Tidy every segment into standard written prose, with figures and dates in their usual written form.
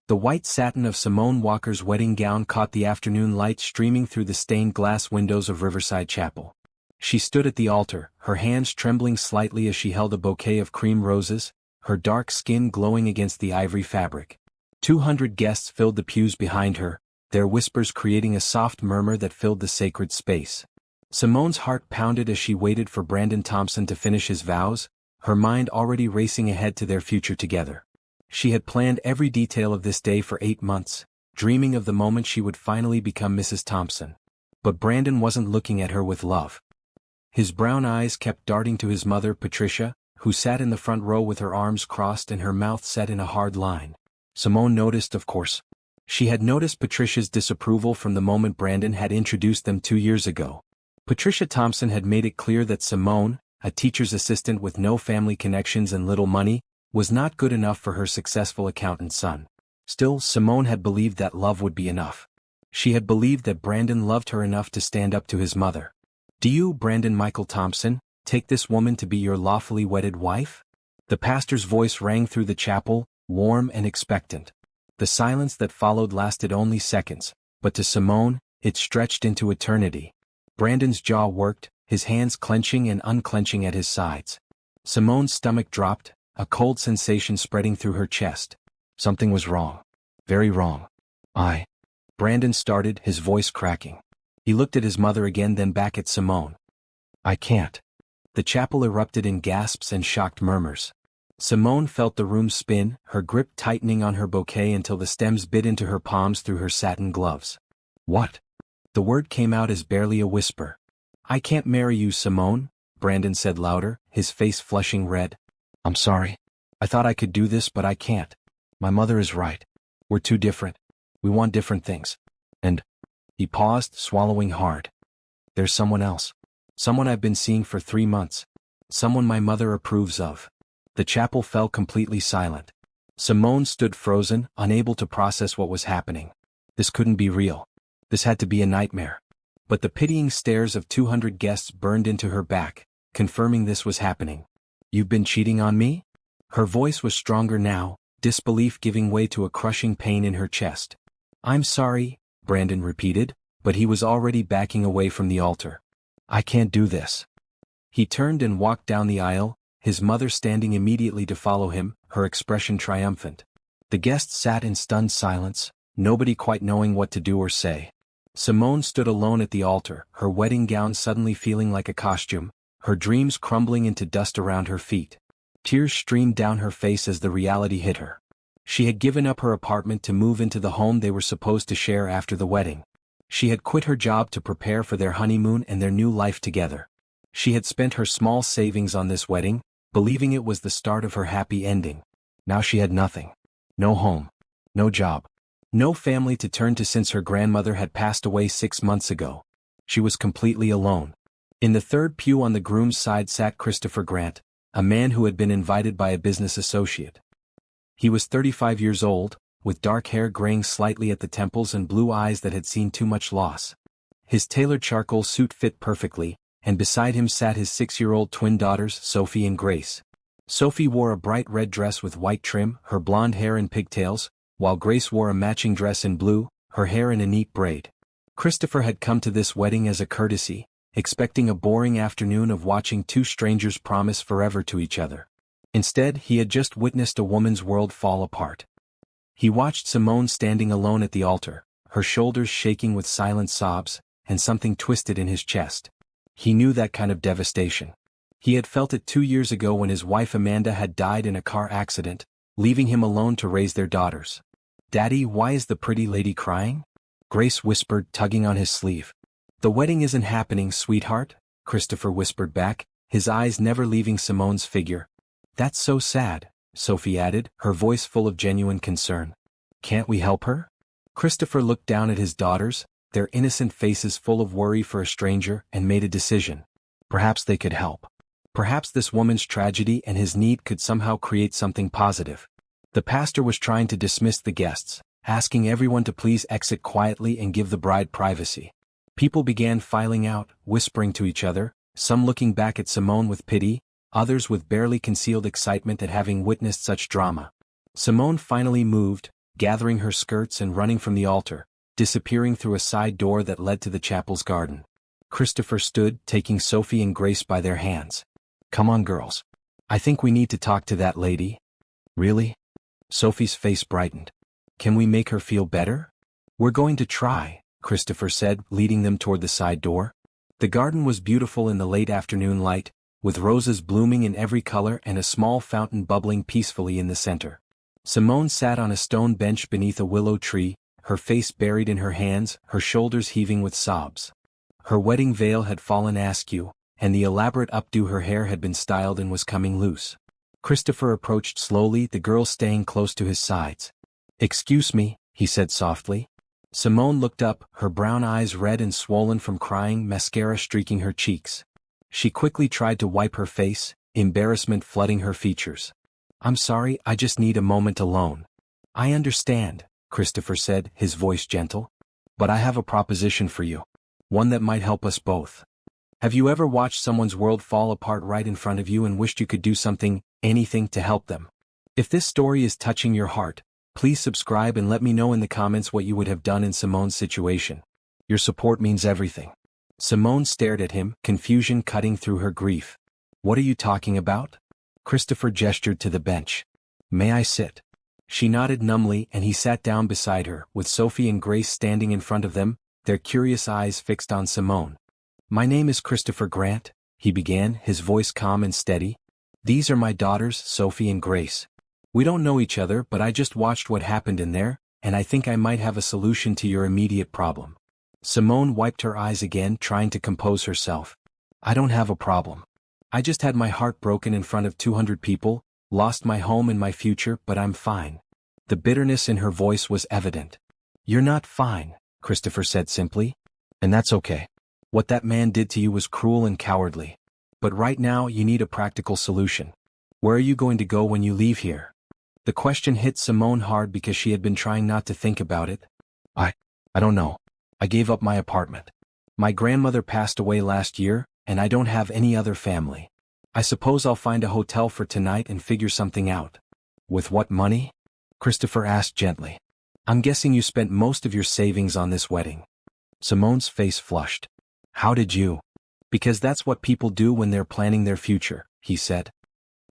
The white satin of Simone Walker's wedding gown caught the afternoon light streaming through the stained glass windows of Riverside Chapel. She stood at the altar, her hands trembling slightly as she held a bouquet of cream roses, her dark skin glowing against the ivory fabric. 200 guests filled the pews behind her, their whispers creating a soft murmur that filled the sacred space. Simone's heart pounded as she waited for Brandon Thompson to finish his vows, her mind already racing ahead to their future together. She had planned every detail of this day for 8 months, dreaming of the moment she would finally become Mrs. Thompson. But Brandon wasn't looking at her with love. His brown eyes kept darting to his mother, Patricia, who sat in the front row with her arms crossed and her mouth set in a hard line. Simone noticed, of course. She had noticed Patricia's disapproval from the moment Brandon had introduced them 2 years ago. Patricia Thompson had made it clear that Simone, a teacher's assistant with no family connections and little money, was not good enough for her successful accountant son. Still, Simone had believed that love would be enough. She had believed that Brandon loved her enough to stand up to his mother. "Do you, Brandon Michael Thompson, take this woman to be your lawfully wedded wife?" The pastor's voice rang through the chapel, warm and expectant. The silence that followed lasted only seconds, but to Simone, it stretched into eternity. Brandon's jaw worked, his hands clenching and unclenching at his sides. Simone's stomach dropped, a cold sensation spreading through her chest. Something was wrong. Very wrong. Brandon started, his voice cracking. He looked at his mother again, then back at Simone. "I can't." The chapel erupted in gasps and shocked murmurs. Simone felt the room spin, her grip tightening on her bouquet until the stems bit into her palms through her satin gloves. "What?" The word came out as barely a whisper. "I can't marry you, Simone," Brandon said louder, his face flushing red. "I'm sorry. I thought I could do this, but I can't. My mother is right. We're too different. We want different things. And..." He paused, swallowing hard. "There's someone else. Someone I've been seeing for 3 months. Someone my mother approves of." The chapel fell completely silent. Simone stood frozen, unable to process what was happening. This couldn't be real. This had to be a nightmare. But the pitying stares of 200 guests burned into her back, confirming this was happening. "You've been cheating on me?" Her voice was stronger now, disbelief giving way to a crushing pain in her chest. "I'm sorry," Brandon repeated, but he was already backing away from the altar. "I can't do this." He turned and walked down the aisle, his mother standing immediately to follow him, her expression triumphant. The guests sat in stunned silence, nobody quite knowing what to do or say. Simone stood alone at the altar, her wedding gown suddenly feeling like a costume, her dreams crumbling into dust around her feet. Tears streamed down her face as the reality hit her. She had given up her apartment to move into the home they were supposed to share after the wedding. She had quit her job to prepare for their honeymoon and their new life together. She had spent her small savings on this wedding, believing it was the start of her happy ending. Now she had nothing. No home. No job. No family to turn to since her grandmother had passed away 6 months ago. She was completely alone. In the third pew on the groom's side sat Christopher Grant, a man who had been invited by a business associate. He was 35 years old, with dark hair graying slightly at the temples and blue eyes that had seen too much loss. His tailored charcoal suit fit perfectly, and beside him sat his 6-year-old twin daughters, Sophie and Grace. Sophie wore a bright red dress with white trim, her blonde hair in pigtails, while Grace wore a matching dress in blue, her hair in a neat braid. Christopher had come to this wedding as a courtesy, expecting a boring afternoon of watching two strangers promise forever to each other. Instead, he had just witnessed a woman's world fall apart. He watched Simone standing alone at the altar, her shoulders shaking with silent sobs, and something twisted in his chest. He knew that kind of devastation. He had felt it 2 years ago when his wife Amanda had died in a car accident, leaving him alone to raise their daughters. "Daddy, why is the pretty lady crying?" Grace whispered, tugging on his sleeve. "The wedding isn't happening, sweetheart," Christopher whispered back, his eyes never leaving Simone's figure. "That's so sad," Sophie added, her voice full of genuine concern. "Can't we help her?" Christopher looked down at his daughters, their innocent faces full of worry for a stranger, and made a decision. Perhaps they could help. Perhaps this woman's tragedy and his need could somehow create something positive. The pastor was trying to dismiss the guests, asking everyone to please exit quietly and give the bride privacy. People began filing out, whispering to each other, some looking back at Simone with pity, others with barely concealed excitement at having witnessed such drama. Simone finally moved, gathering her skirts and running from the altar, disappearing through a side door that led to the chapel's garden. Christopher stood, taking Sophie and Grace by their hands. "Come on, girls. I think we need to talk to that lady." "Really?" Sophie's face brightened. "Can we make her feel better?" "We're going to try," Christopher said, leading them toward the side door. The garden was beautiful in the late afternoon light, with roses blooming in every color and a small fountain bubbling peacefully in the center. Simone sat on a stone bench beneath a willow tree, her face buried in her hands, her shoulders heaving with sobs. Her wedding veil had fallen askew, and the elaborate updo her hair had been styled and was coming loose. Christopher approached slowly, the girl staying close to his sides. "Excuse me," he said softly. Simone looked up, her brown eyes red and swollen from crying, mascara streaking her cheeks. She quickly tried to wipe her face, embarrassment flooding her features. "I'm sorry, I just need a moment alone." "I understand," Christopher said, his voice gentle. "But I have a proposition for you. One that might help us both. Have you ever watched someone's world fall apart right in front of you and wished you could do something, anything to help them? If this story is touching your heart, please subscribe and let me know in the comments what you would have done in Simone's situation. Your support means everything." Simone stared at him, confusion cutting through her grief. "What are you talking about?" Christopher gestured to the bench. "May I sit?" She nodded numbly and he sat down beside her, with Sophie and Grace standing in front of them, their curious eyes fixed on Simone. "My name is Christopher Grant," he began, his voice calm and steady. "These are my daughters, Sophie and Grace. We don't know each other, but I just watched what happened in there, and I think I might have a solution to your immediate problem." Simone wiped her eyes again, trying to compose herself. "I don't have a problem. I just had my heart broken in front of 200 people, lost my home and my future, but I'm fine." The bitterness in her voice was evident. "You're not fine," Christopher said simply. "And that's okay. What that man did to you was cruel and cowardly. But right now you need a practical solution. Where are you going to go when you leave here?" The question hit Simone hard because she had been trying not to think about it. I don't know. I gave up my apartment. My grandmother passed away last year, and I don't have any other family. I suppose I'll find a hotel for tonight and figure something out." "With what money?" Christopher asked gently. "I'm guessing you spent most of your savings on this wedding." Simone's face flushed. "How did you?" "Because that's what people do when they're planning their future," he said.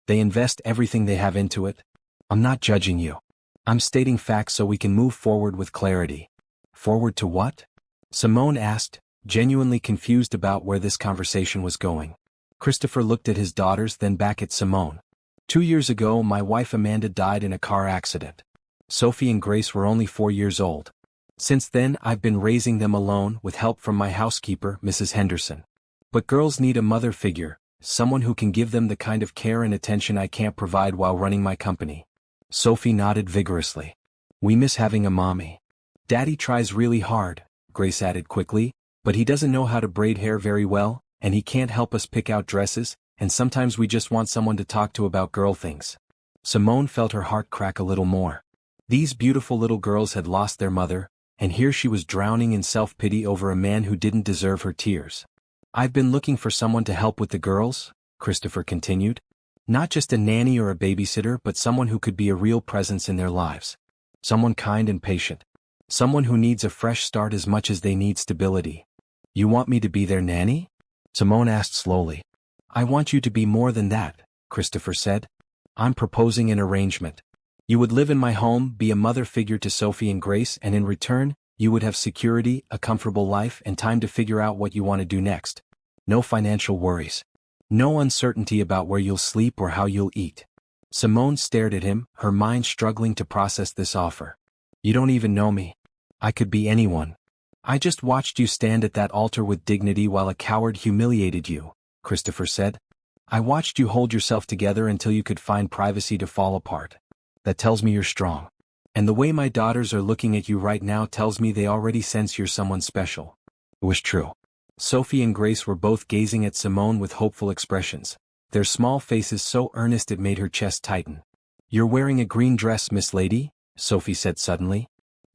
"They invest everything they have into it. I'm not judging you. I'm stating facts so we can move forward with clarity." "Forward to what?" Simone asked, genuinely confused about where this conversation was going. Christopher looked at his daughters, then back at Simone. 2 years ago, my wife Amanda died in a car accident. Sophie and Grace were only 4 years old. Since then, I've been raising them alone with help from my housekeeper, Mrs. Henderson. But girls need a mother figure, someone who can give them the kind of care and attention I can't provide while running my company. Sophie nodded vigorously. "We miss having a mommy." "Daddy tries really hard," Grace added quickly, "but he doesn't know how to braid hair very well, and he can't help us pick out dresses, and sometimes we just want someone to talk to about girl things." Simone felt her heart crack a little more. These beautiful little girls had lost their mother, and here she was drowning in self-pity over a man who didn't deserve her tears. "I've been looking for someone to help with the girls," Christopher continued. "Not just a nanny or a babysitter, but someone who could be a real presence in their lives. Someone kind and patient. Someone who needs a fresh start as much as they need stability." "You want me to be their nanny?" Simone asked slowly. "I want you to be more than that," Christopher said. "I'm proposing an arrangement. You would live in my home, be a mother figure to Sophie and Grace, and in return, you would have security, a comfortable life, and time to figure out what you want to do next. No financial worries. No uncertainty about where you'll sleep or how you'll eat." Simone stared at him, her mind struggling to process this offer. "You don't even know me. I could be anyone. I just watched you stand at that altar with dignity while a coward humiliated you," Christopher said. "I watched you hold yourself together until you could find privacy to fall apart. That tells me you're strong. And the way my daughters are looking at you right now tells me they already sense you're someone special." It was true. Sophie and Grace were both gazing at Simone with hopeful expressions, their small faces so earnest it made her chest tighten. "You're wearing a green dress, Miss Lady," Sophie said suddenly.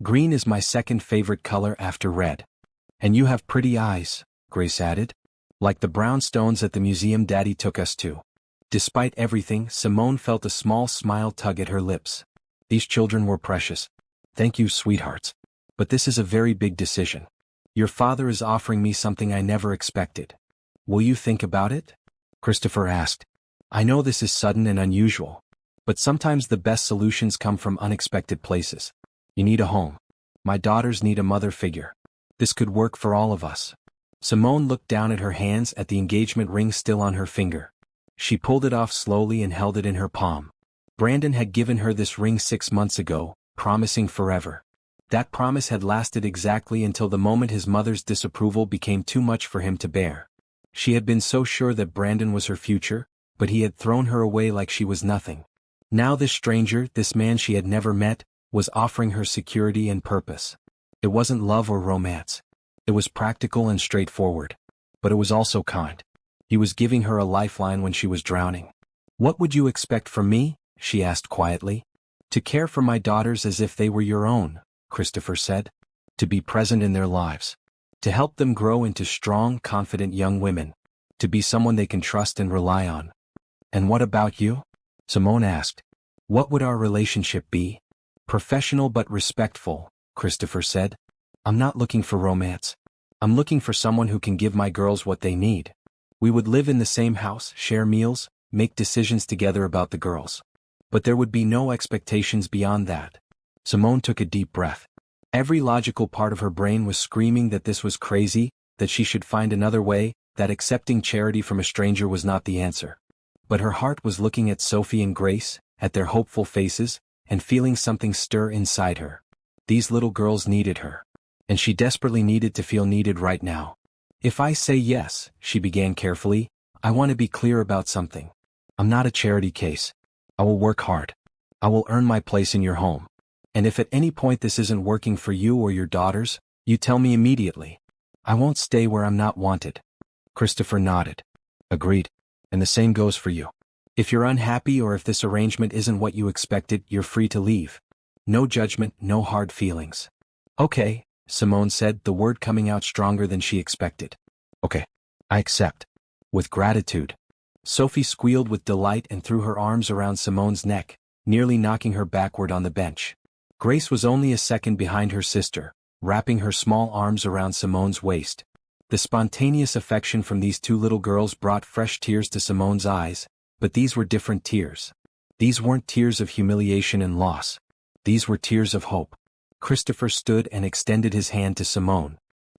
"Green is my second favorite color after red." "And you have pretty eyes," Grace added. "Like the brown stones at the museum Daddy took us to." Despite everything, Simone felt a small smile tug at her lips. These children were precious. Thank you, sweethearts. But this is a very big decision. Your father is offering me something I never expected. Will you think about it? Christopher asked. I know this is sudden and unusual, but sometimes the best solutions come from unexpected places. You need a home. My daughters need a mother figure. This could work for all of us. Simone looked down at her hands at the engagement ring still on her finger. She pulled it off slowly and held it in her palm. Brandon had given her this ring 6 months ago, promising forever. That promise had lasted exactly until the moment his mother's disapproval became too much for him to bear. She had been so sure that Brandon was her future, but he had thrown her away like she was nothing. Now this stranger, this man she had never met, was offering her security and purpose. It wasn't love or romance. It was practical and straightforward. But it was also kind. He was giving her a lifeline when she was drowning. What would you expect from me? She asked quietly. To care for my daughters as if they were your own, Christopher said. To be present in their lives. To help them grow into strong, confident young women. To be someone they can trust and rely on. And what about you? Simone asked. What would our relationship be? Professional but respectful, Christopher said. I'm not looking for romance. I'm looking for someone who can give my girls what they need. We would live in the same house, share meals, make decisions together about the girls. But there would be no expectations beyond that. Simone took a deep breath. Every logical part of her brain was screaming that this was crazy, that she should find another way, that accepting charity from a stranger was not the answer. But her heart was looking at Sophie and Grace, at their hopeful faces, and feeling something stir inside her. These little girls needed her. And she desperately needed to feel needed right now. If I say yes, she began carefully, I want to be clear about something. I'm not a charity case. I will work hard. I will earn my place in your home. And if at any point this isn't working for you or your daughters, you tell me immediately. I won't stay where I'm not wanted. Christopher nodded. Agreed. And the same goes for you. If you're unhappy or if this arrangement isn't what you expected, you're free to leave. No judgment, no hard feelings. Okay, Simone said, the word coming out stronger than she expected. Okay. I accept. With gratitude. Sophie squealed with delight and threw her arms around Simone's neck, nearly knocking her backward on the bench. Grace was only a second behind her sister, wrapping her small arms around Simone's waist. The spontaneous affection from these two little girls brought fresh tears to Simone's eyes, but these were different tears. These weren't tears of humiliation and loss. These were tears of hope. Christopher stood and extended his hand to Simone.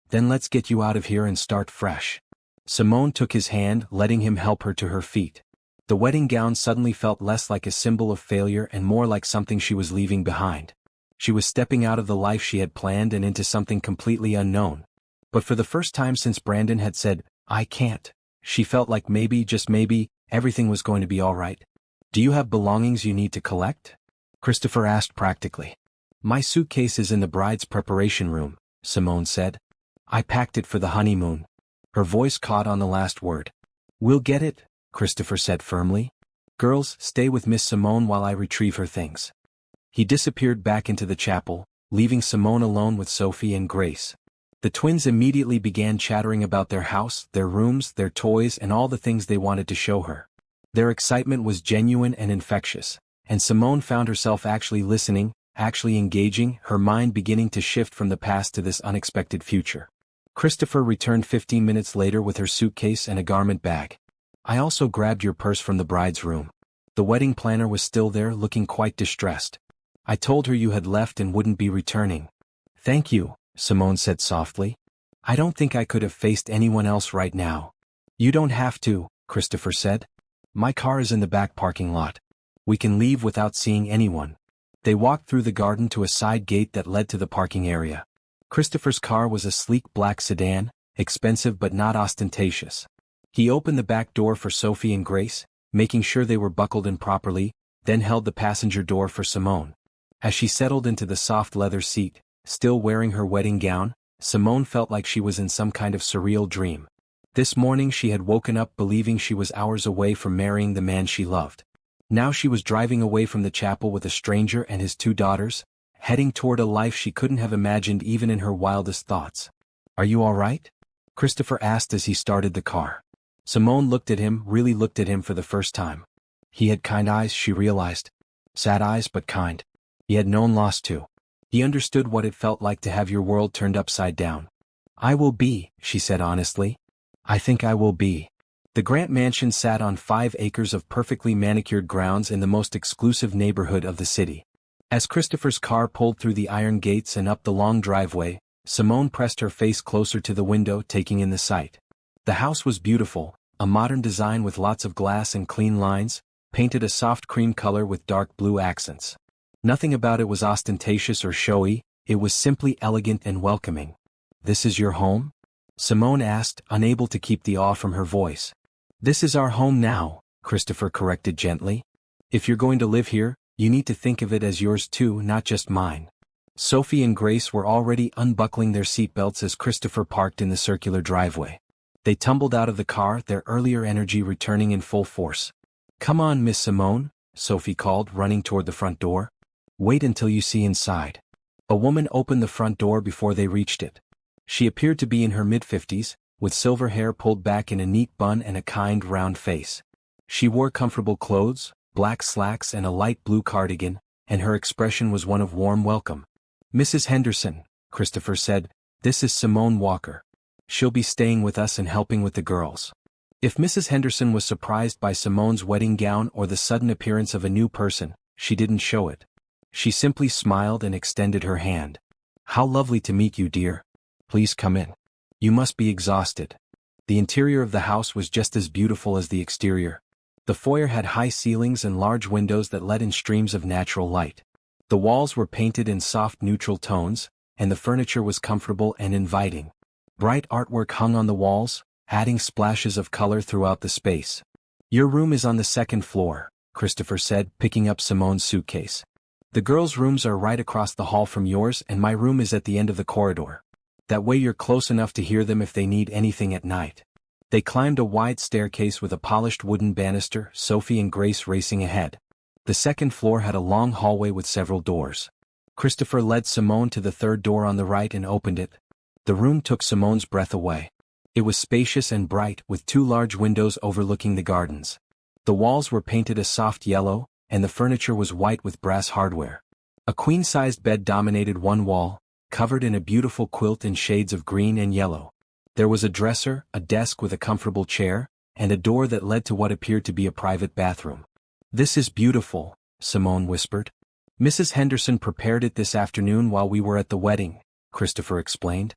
Then let's get you out of here and start fresh. Simone took his hand, letting him help her to her feet. The wedding gown suddenly felt less like a symbol of failure and more like something she was leaving behind. She was stepping out of the life she had planned and into something completely unknown. But for the first time since Brandon had said, I can't, she felt like maybe, just maybe, everything was going to be all right. Do you have belongings you need to collect? Christopher asked practically. My suitcase is in the bride's preparation room, Simone said. I packed it for the honeymoon. Her voice caught on the last word. We'll get it, Christopher said firmly. Girls, stay with Miss Simone while I retrieve her things. He disappeared back into the chapel, leaving Simone alone with Sophie and Grace. The twins immediately began chattering about their house, their rooms, their toys, and all the things they wanted to show her. Their excitement was genuine and infectious, and Simone found herself actually listening, actually engaging, her mind beginning to shift from the past to this unexpected future. Christopher returned 15 minutes later with her suitcase and a garment bag. I also grabbed your purse from the bride's room. The wedding planner was still there, looking quite distressed. I told her you had left and wouldn't be returning. Thank you, Simone said softly. I don't think I could have faced anyone else right now. You don't have to, Christopher said. My car is in the back parking lot. We can leave without seeing anyone. They walked through the garden to a side gate that led to the parking area. Christopher's car was a sleek black sedan, expensive but not ostentatious. He opened the back door for Sophie and Grace, making sure they were buckled in properly, then held the passenger door for Simone. As she settled into the soft leather seat, still wearing her wedding gown, Simone felt like she was in some kind of surreal dream. This morning she had woken up believing she was hours away from marrying the man she loved. Now she was driving away from the chapel with a stranger and his two daughters, heading toward a life she couldn't have imagined even in her wildest thoughts. Are you all right? Christopher asked as he started the car. Simone looked at him, really looked at him for the first time. He had kind eyes, she realized. Sad eyes, but kind. He had known loss too. He understood what it felt like to have your world turned upside down. "I will be," she said honestly. "I think I will be." The Grant mansion sat on 5 acres of perfectly manicured grounds in the most exclusive neighborhood of the city. As Christopher's car pulled through the iron gates and up the long driveway, Simone pressed her face closer to the window, taking in the sight. The house was beautiful, a modern design with lots of glass and clean lines, painted a soft cream color with dark blue accents. Nothing about it was ostentatious or showy, it was simply elegant and welcoming. "This is your home?" Simone asked, unable to keep the awe from her voice. "This is our home now," Christopher corrected gently. "If you're going to live here, you need to think of it as yours too, not just mine." Sophie and Grace were already unbuckling their seatbelts as Christopher parked in the circular driveway. They tumbled out of the car, their earlier energy returning in full force. "Come on, Miss Simone," Sophie called, running toward the front door. "Wait until you see inside." A woman opened the front door before they reached it. She appeared to be in her mid-50s, with silver hair pulled back in a neat bun and a kind, round face. She wore comfortable clothes, black slacks and a light blue cardigan, and her expression was one of warm welcome. "Mrs. Henderson," Christopher said, "this is Simone Walker. She'll be staying with us and helping with the girls." If Mrs. Henderson was surprised by Simone's wedding gown or the sudden appearance of a new person, she didn't show it. She simply smiled and extended her hand. "How lovely to meet you, dear. Please come in. You must be exhausted." The interior of the house was just as beautiful as the exterior. The foyer had high ceilings and large windows that let in streams of natural light. The walls were painted in soft neutral tones, and the furniture was comfortable and inviting. Bright artwork hung on the walls, adding splashes of color throughout the space. "Your room is on the 2nd floor," Christopher said, picking up Simone's suitcase. "The girls' rooms are right across the hall from yours and my room is at the end of the corridor. That way you're close enough to hear them if they need anything at night." They climbed a wide staircase with a polished wooden banister, Sophie and Grace racing ahead. The 2nd floor had a long hallway with several doors. Christopher led Simone to the 3rd door on the right and opened it. The room took Simone's breath away. It was spacious and bright, with 2 large windows overlooking the gardens. The walls were painted a soft yellow, and the furniture was white with brass hardware. A queen-sized bed dominated one wall, covered in a beautiful quilt in shades of green and yellow. There was a dresser, a desk with a comfortable chair, and a door that led to what appeared to be a private bathroom. "This is beautiful," Simone whispered. "Mrs. Henderson prepared it this afternoon while we were at the wedding," Christopher explained.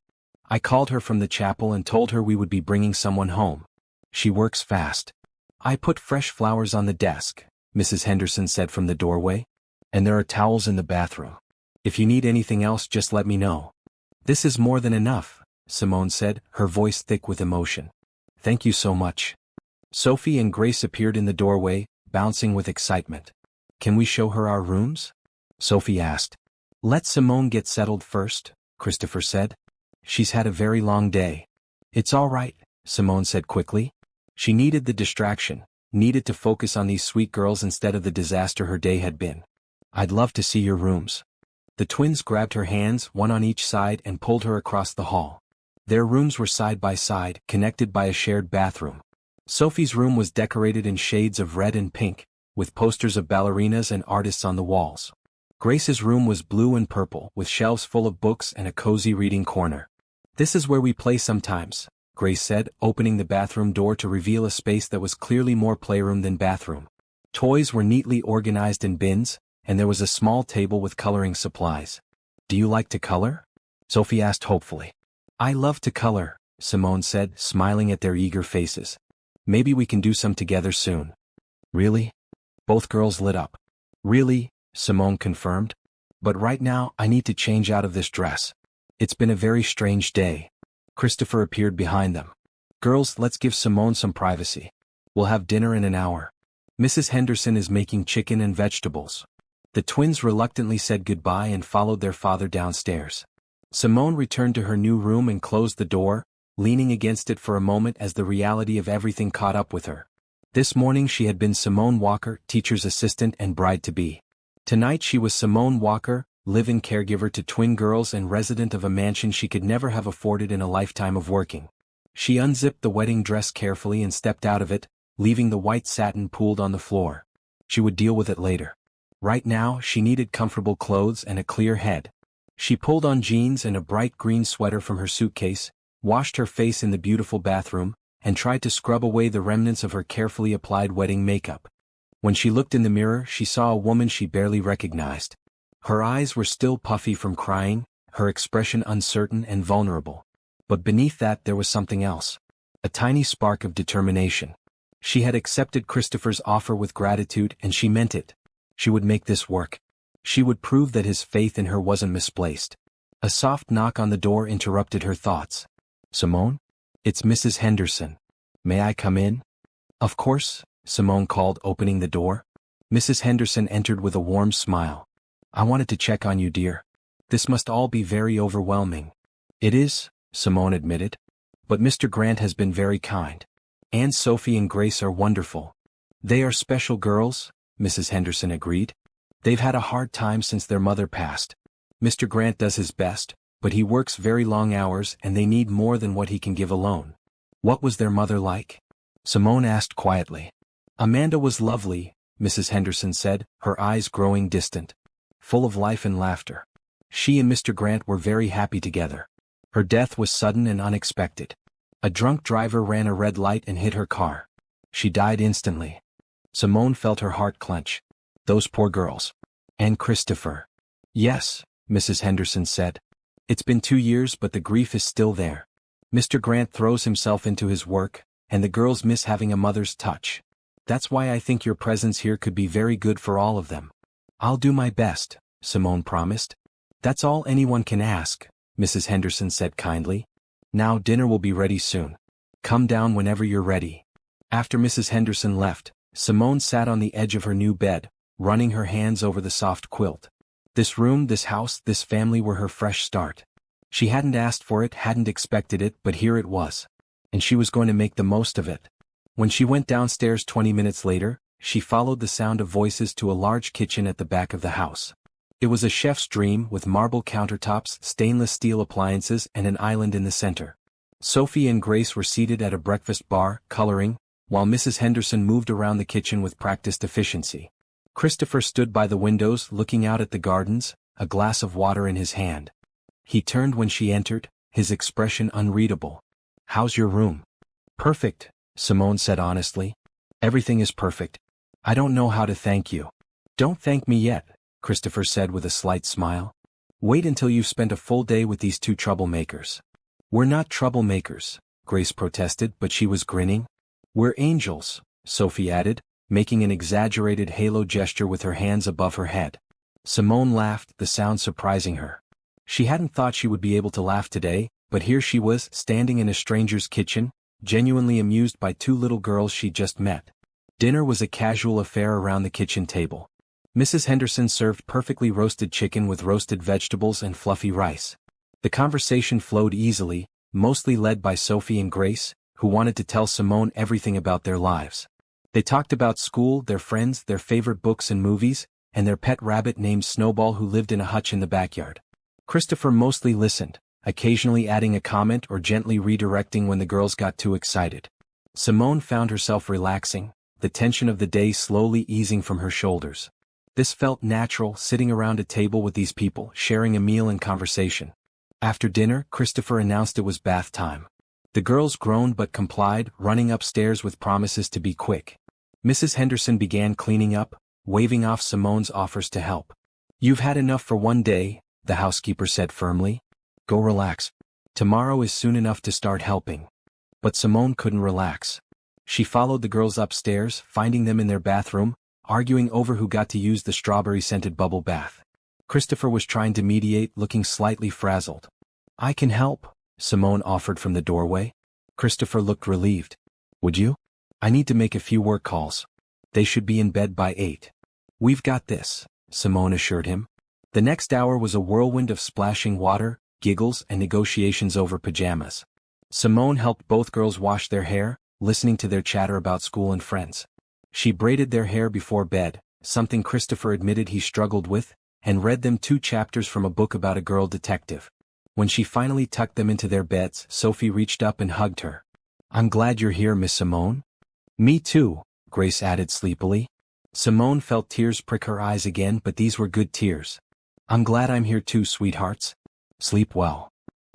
"I called her from the chapel and told her we would be bringing someone home. She works fast." "I put fresh flowers on the desk," Mrs. Henderson said from the doorway. "And there are towels in the bathroom. If you need anything else, just let me know." "This is more than enough," Simone said, her voice thick with emotion. "Thank you so much." Sophie and Grace appeared in the doorway, bouncing with excitement. "Can we show her our rooms?" Sophie asked. "Let Simone get settled first," Christopher said. "She's had a very long day." "It's all right," Simone said quickly. She needed the distraction, needed to focus on these sweet girls instead of the disaster her day had been. "I'd love to see your rooms." The twins grabbed her hands, one on each side, and pulled her across the hall. Their rooms were side by side, connected by a shared bathroom. Sophie's room was decorated in shades of red and pink, with posters of ballerinas and artists on the walls. Grace's room was blue and purple, with shelves full of books and a cozy reading corner. "This is where we play sometimes," Grace said, opening the bathroom door to reveal a space that was clearly more playroom than bathroom. Toys were neatly organized in bins, and there was a small table with coloring supplies. "Do you like to color?" Sophie asked hopefully. "I love to color," Simone said, smiling at their eager faces. "Maybe we can do some together soon." "Really?" Both girls lit up. "Really," Simone confirmed. "But right now I need to change out of this dress. It's been a very strange day." Christopher appeared behind them. "Girls, let's give Simone some privacy. We'll have dinner in an hour. Mrs. Henderson is making chicken and vegetables." The twins reluctantly said goodbye and followed their father downstairs. Simone returned to her new room and closed the door, leaning against it for a moment as the reality of everything caught up with her. This morning she had been Simone Walker, teacher's assistant and bride-to-be. Tonight she was Simone Walker, live-in caregiver to twin girls and resident of a mansion she could never have afforded in a lifetime of working. She unzipped the wedding dress carefully and stepped out of it, leaving the white satin pooled on the floor. She would deal with it later. Right now she needed comfortable clothes and a clear head. She pulled on jeans and a bright green sweater from her suitcase, washed her face in the beautiful bathroom, and tried to scrub away the remnants of her carefully applied wedding makeup. When she looked in the mirror, she saw a woman she barely recognized. Her eyes were still puffy from crying, her expression uncertain and vulnerable. But beneath that there was something else. A tiny spark of determination. She had accepted Christopher's offer with gratitude and she meant it. She would make this work. She would prove that his faith in her wasn't misplaced. A soft knock on the door interrupted her thoughts. "Simone? It's Mrs. Henderson. May I come in?" "Of course," Simone called, opening the door. Mrs. Henderson entered with a warm smile. "I wanted to check on you, dear. This must all be very overwhelming." "It is," Simone admitted. "But Mr. Grant has been very kind. And Sophie and Grace are wonderful." "They are special girls," Mrs. Henderson agreed. "They've had a hard time since their mother passed. Mr. Grant does his best, but he works very long hours and they need more than what he can give alone." "What was their mother like?" Simone asked quietly. "Amanda was lovely," Mrs. Henderson said, her eyes growing distant. "Full of life and laughter. She and Mr. Grant were very happy together. Her death was sudden and unexpected. A drunk driver ran a red light and hit her car. She died instantly." Simone felt her heart clench. Those poor girls. "And Christopher." "Yes," Mrs. Henderson said. "It's been 2 years but the grief is still there. Mr. Grant throws himself into his work, and the girls miss having a mother's touch. That's why I think your presence here could be very good for all of them." "I'll do my best," Simone promised. "That's all anyone can ask," Mrs. Henderson said kindly. "Now dinner will be ready soon. Come down whenever you're ready." After Mrs. Henderson left, Simone sat on the edge of her new bed, running her hands over the soft quilt. This room, this house, this family were her fresh start. She hadn't asked for it, hadn't expected it, but here it was. And she was going to make the most of it. When she went downstairs 20 minutes later, she followed the sound of voices to a large kitchen at the back of the house. It was a chef's dream with marble countertops, stainless steel appliances, and an island in the center. Sophie and Grace were seated at a breakfast bar, coloring, while Mrs. Henderson moved around the kitchen with practiced efficiency. Christopher stood by the windows looking out at the gardens, a glass of water in his hand. He turned when she entered, his expression unreadable. "How's your room?" "Perfect," Simone said honestly. "Everything is perfect. I don't know how to thank you." "Don't thank me yet," Christopher said with a slight smile. "Wait until you've spent a full day with these two troublemakers." "We're not troublemakers," Grace protested, but she was grinning. "We're angels," Sophie added, making an exaggerated halo gesture with her hands above her head. Simone laughed, the sound surprising her. She hadn't thought she would be able to laugh today, but here she was, standing in a stranger's kitchen, genuinely amused by 2 little girls she'd just met. Dinner was a casual affair around the kitchen table. Mrs. Henderson served perfectly roasted chicken with roasted vegetables and fluffy rice. The conversation flowed easily, mostly led by Sophie and Grace, who wanted to tell Simone everything about their lives. They talked about school, their friends, their favorite books and movies, and their pet rabbit named Snowball who lived in a hutch in the backyard. Christopher mostly listened, occasionally adding a comment or gently redirecting when the girls got too excited. Simone found herself relaxing, the tension of the day slowly easing from her shoulders. This felt natural, sitting around a table with these people, sharing a meal and conversation. After dinner, Christopher announced it was bath time. The girls groaned but complied, running upstairs with promises to be quick. Mrs. Henderson began cleaning up, waving off Simone's offers to help. "You've had enough for one day," the housekeeper said firmly. "Go relax. Tomorrow is soon enough to start helping." But Simone couldn't relax. She followed the girls upstairs, finding them in their bathroom, arguing over who got to use the strawberry-scented bubble bath. Christopher was trying to mediate, looking slightly frazzled. "I can help," Simone offered from the doorway. Christopher looked relieved. "Would you? I need to make a few work calls. They should be in bed by 8. "We've got this," Simone assured him. The next hour was a whirlwind of splashing water, giggles, and negotiations over pajamas. Simone helped both girls wash their hair, listening to their chatter about school and friends. She braided their hair before bed, something Christopher admitted he struggled with, and read them 2 chapters from a book about a girl detective. When she finally tucked them into their beds, Sophie reached up and hugged her. "I'm glad you're here, Miss Simone." "Me too," Grace added sleepily. Simone felt tears prick her eyes again, but these were good tears. I'm glad I'm here too, sweethearts. Sleep well.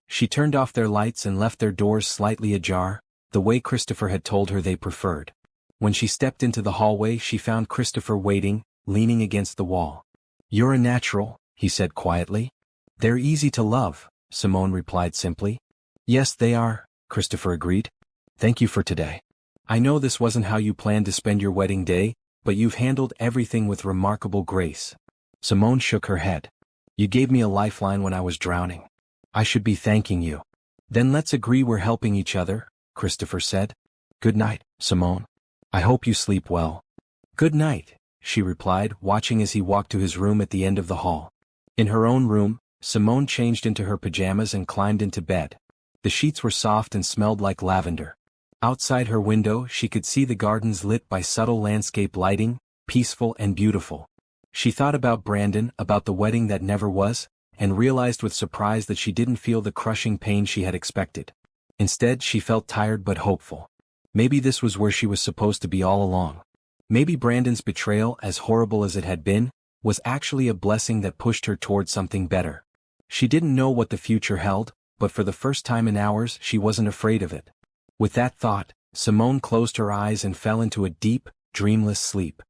She turned off their lights and left their doors slightly ajar, the way Christopher had told her they preferred. When she stepped into the hallway, she found Christopher waiting, leaning against the wall. You're a natural, he said quietly. They're easy to love, Simone replied simply. Yes, they are, Christopher agreed. Thank you for today. I know this wasn't how you planned to spend your wedding day, but you've handled everything with remarkable grace. Simone shook her head. You gave me a lifeline when I was drowning. I should be thanking you. Then let's agree we're helping each other, Christopher said. Good night, Simone. I hope you sleep well. Good night, she replied, watching as he walked to his room at the end of the hall. In her own room, Simone changed into her pajamas and climbed into bed. The sheets were soft and smelled like lavender. Outside her window, she could see the gardens lit by subtle landscape lighting, peaceful and beautiful. She thought about Brandon, about the wedding that never was, and realized with surprise that she didn't feel the crushing pain she had expected. Instead, she felt tired but hopeful. Maybe this was where she was supposed to be all along. Maybe Brandon's betrayal, as horrible as it had been, was actually a blessing that pushed her toward something better. She didn't know what the future held, but for the first time in hours she wasn't afraid of it. With that thought, Simone closed her eyes and fell into a deep, dreamless sleep.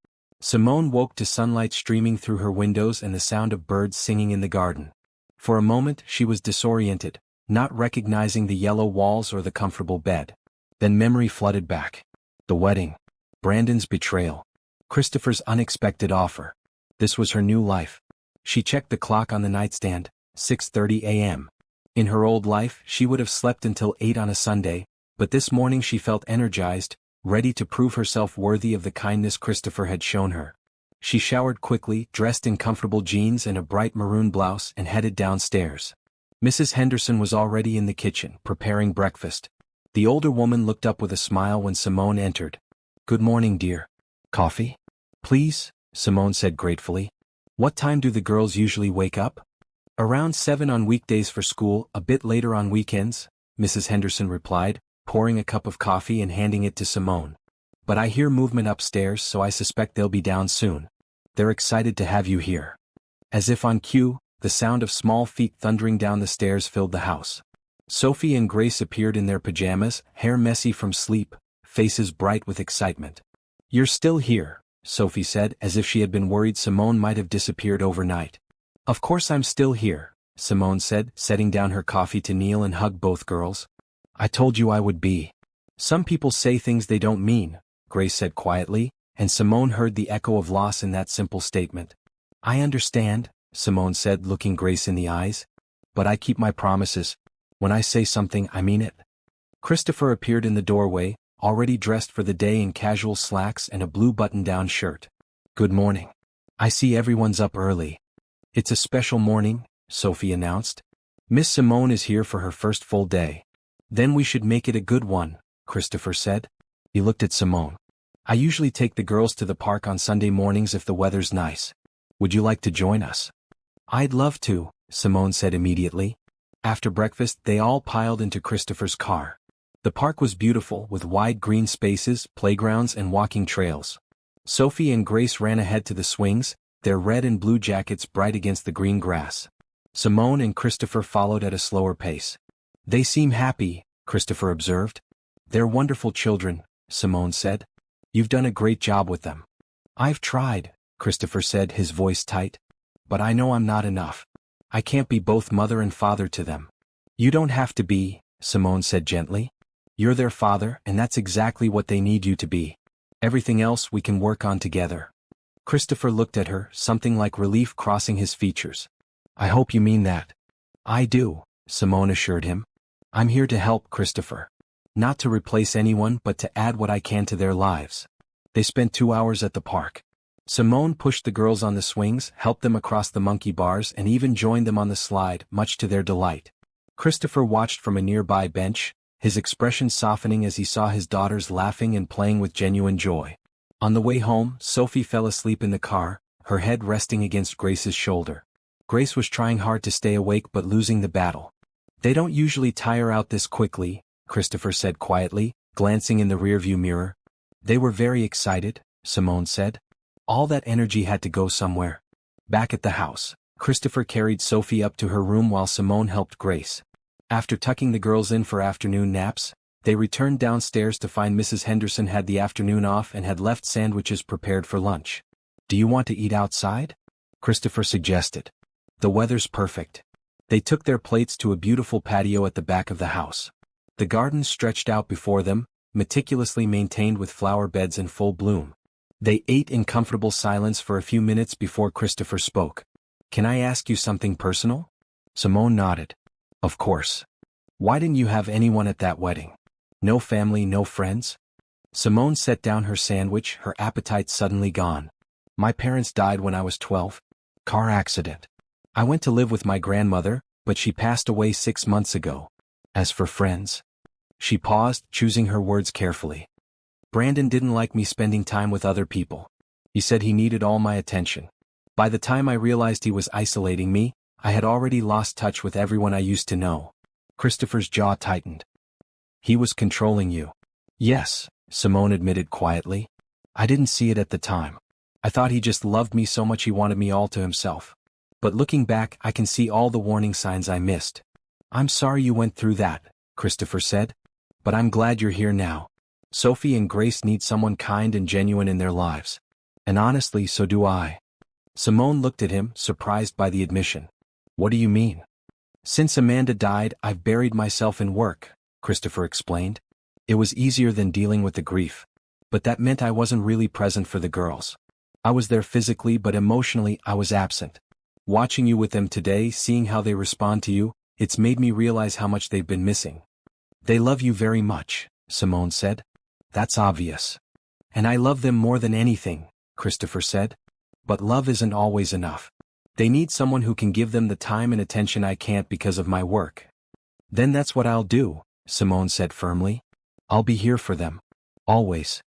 Simone woke to sunlight streaming through her windows and the sound of birds singing in the garden. For a moment she was disoriented, not recognizing the yellow walls or the comfortable bed. Then memory flooded back. The wedding. Brandon's betrayal. Christopher's unexpected offer. This was her new life. She checked the clock on the nightstand, 6:30 a.m. In her old life, she would have slept until 8 on a Sunday, but this morning she felt energized, ready to prove herself worthy of the kindness Christopher had shown her. She showered quickly, dressed in comfortable jeans and a bright maroon blouse, and headed downstairs. Mrs. Henderson was already in the kitchen, preparing breakfast. The older woman looked up with a smile when Simone entered. Good morning, dear. Coffee? Please, Simone said gratefully. What time do the girls usually wake up? Around 7 on weekdays for school, a bit later on weekends, Mrs. Henderson replied, pouring a cup of coffee and handing it to Simone. But I hear movement upstairs, so I suspect they'll be down soon. They're excited to have you here. As if on cue, the sound of small feet thundering down the stairs filled the house. Sophie and Grace appeared in their pajamas, hair messy from sleep, faces bright with excitement. You're still here, Sophie said, as if she had been worried Simone might have disappeared overnight. Of course I'm still here, Simone said, setting down her coffee to kneel and hug both girls. I told you I would be. Some people say things they don't mean, Grace said quietly, and Simone heard the echo of loss in that simple statement. I understand, Simone said, looking Grace in the eyes. But I keep my promises. When I say something, I mean it. Christopher appeared in the doorway, already dressed for the day in casual slacks and a blue button-down shirt. Good morning. I see everyone's up early. It's a special morning, Sophie announced. Miss Simone is here for her first full day. Then we should make it a good one, Christopher said. He looked at Simone. I usually take the girls to the park on Sunday mornings if the weather's nice. Would you like to join us? I'd love to, Simone said immediately. After breakfast, they all piled into Christopher's car. The park was beautiful, with wide green spaces, playgrounds, and walking trails. Sophie and Grace ran ahead to the swings, their red and blue jackets bright against the green grass. Simone and Christopher followed at a slower pace. They seem happy, Christopher observed. They're wonderful children, Simone said. You've done a great job with them. I've tried, Christopher said, his voice tight. But I know I'm not enough. I can't be both mother and father to them. You don't have to be, Simone said gently. You're their father, and that's exactly what they need you to be. Everything else we can work on together. Christopher looked at her, something like relief crossing his features. I hope you mean that. I do, Simone assured him. I'm here to help, Christopher. Not to replace anyone, but to add what I can to their lives. They spent 2 hours at the park. Simone pushed the girls on the swings, helped them across the monkey bars, and even joined them on the slide, much to their delight. Christopher watched from a nearby bench, his expression softening as he saw his daughters laughing and playing with genuine joy. On the way home, Sophie fell asleep in the car, her head resting against Grace's shoulder. Grace was trying hard to stay awake but losing the battle. They don't usually tire out this quickly, Christopher said quietly, glancing in the rearview mirror. They were very excited, Simone said. All that energy had to go somewhere. Back at the house, Christopher carried Sophie up to her room while Simone helped Grace. After tucking the girls in for afternoon naps, they returned downstairs to find Mrs. Henderson had the afternoon off and had left sandwiches prepared for lunch. "Do you want to eat outside?" Christopher suggested. "The weather's perfect." They took their plates to a beautiful patio at the back of the house. The garden stretched out before them, meticulously maintained with flower beds in full bloom. They ate in comfortable silence for a few minutes before Christopher spoke. "Can I ask you something personal?" Simone nodded. "Of course. Why didn't you have anyone at that wedding? No family, no friends?" Simone set down her sandwich, her appetite suddenly gone. "My parents died when I was 12. Car accident. I went to live with my grandmother, but she passed away 6 months ago. As for friends..." She paused, choosing her words carefully. "Brandon didn't like me spending time with other people. He said he needed all my attention. By the time I realized he was isolating me, I had already lost touch with everyone I used to know." Christopher's jaw tightened. "He was controlling you." "Yes," Simone admitted quietly. "I didn't see it at the time. I thought he just loved me so much he wanted me all to himself. But looking back, I can see all the warning signs I missed." "I'm sorry you went through that," Christopher said. "But I'm glad you're here now. Sophie and Grace need someone kind and genuine in their lives. And honestly, so do I." Simone looked at him, surprised by the admission. "What do you mean?" "Since Amanda died, I've buried myself in work," Christopher explained. "It was easier than dealing with the grief. But that meant I wasn't really present for the girls. I was there physically, but emotionally I was absent. Watching you with them today, seeing how they respond to you, it's made me realize how much they've been missing." "They love you very much," Simone said. "That's obvious." "And I love them more than anything," Christopher said. "But love isn't always enough. They need someone who can give them the time and attention I can't because of my work." "Then that's what I'll do," Simone said firmly. "I'll be here for them. Always."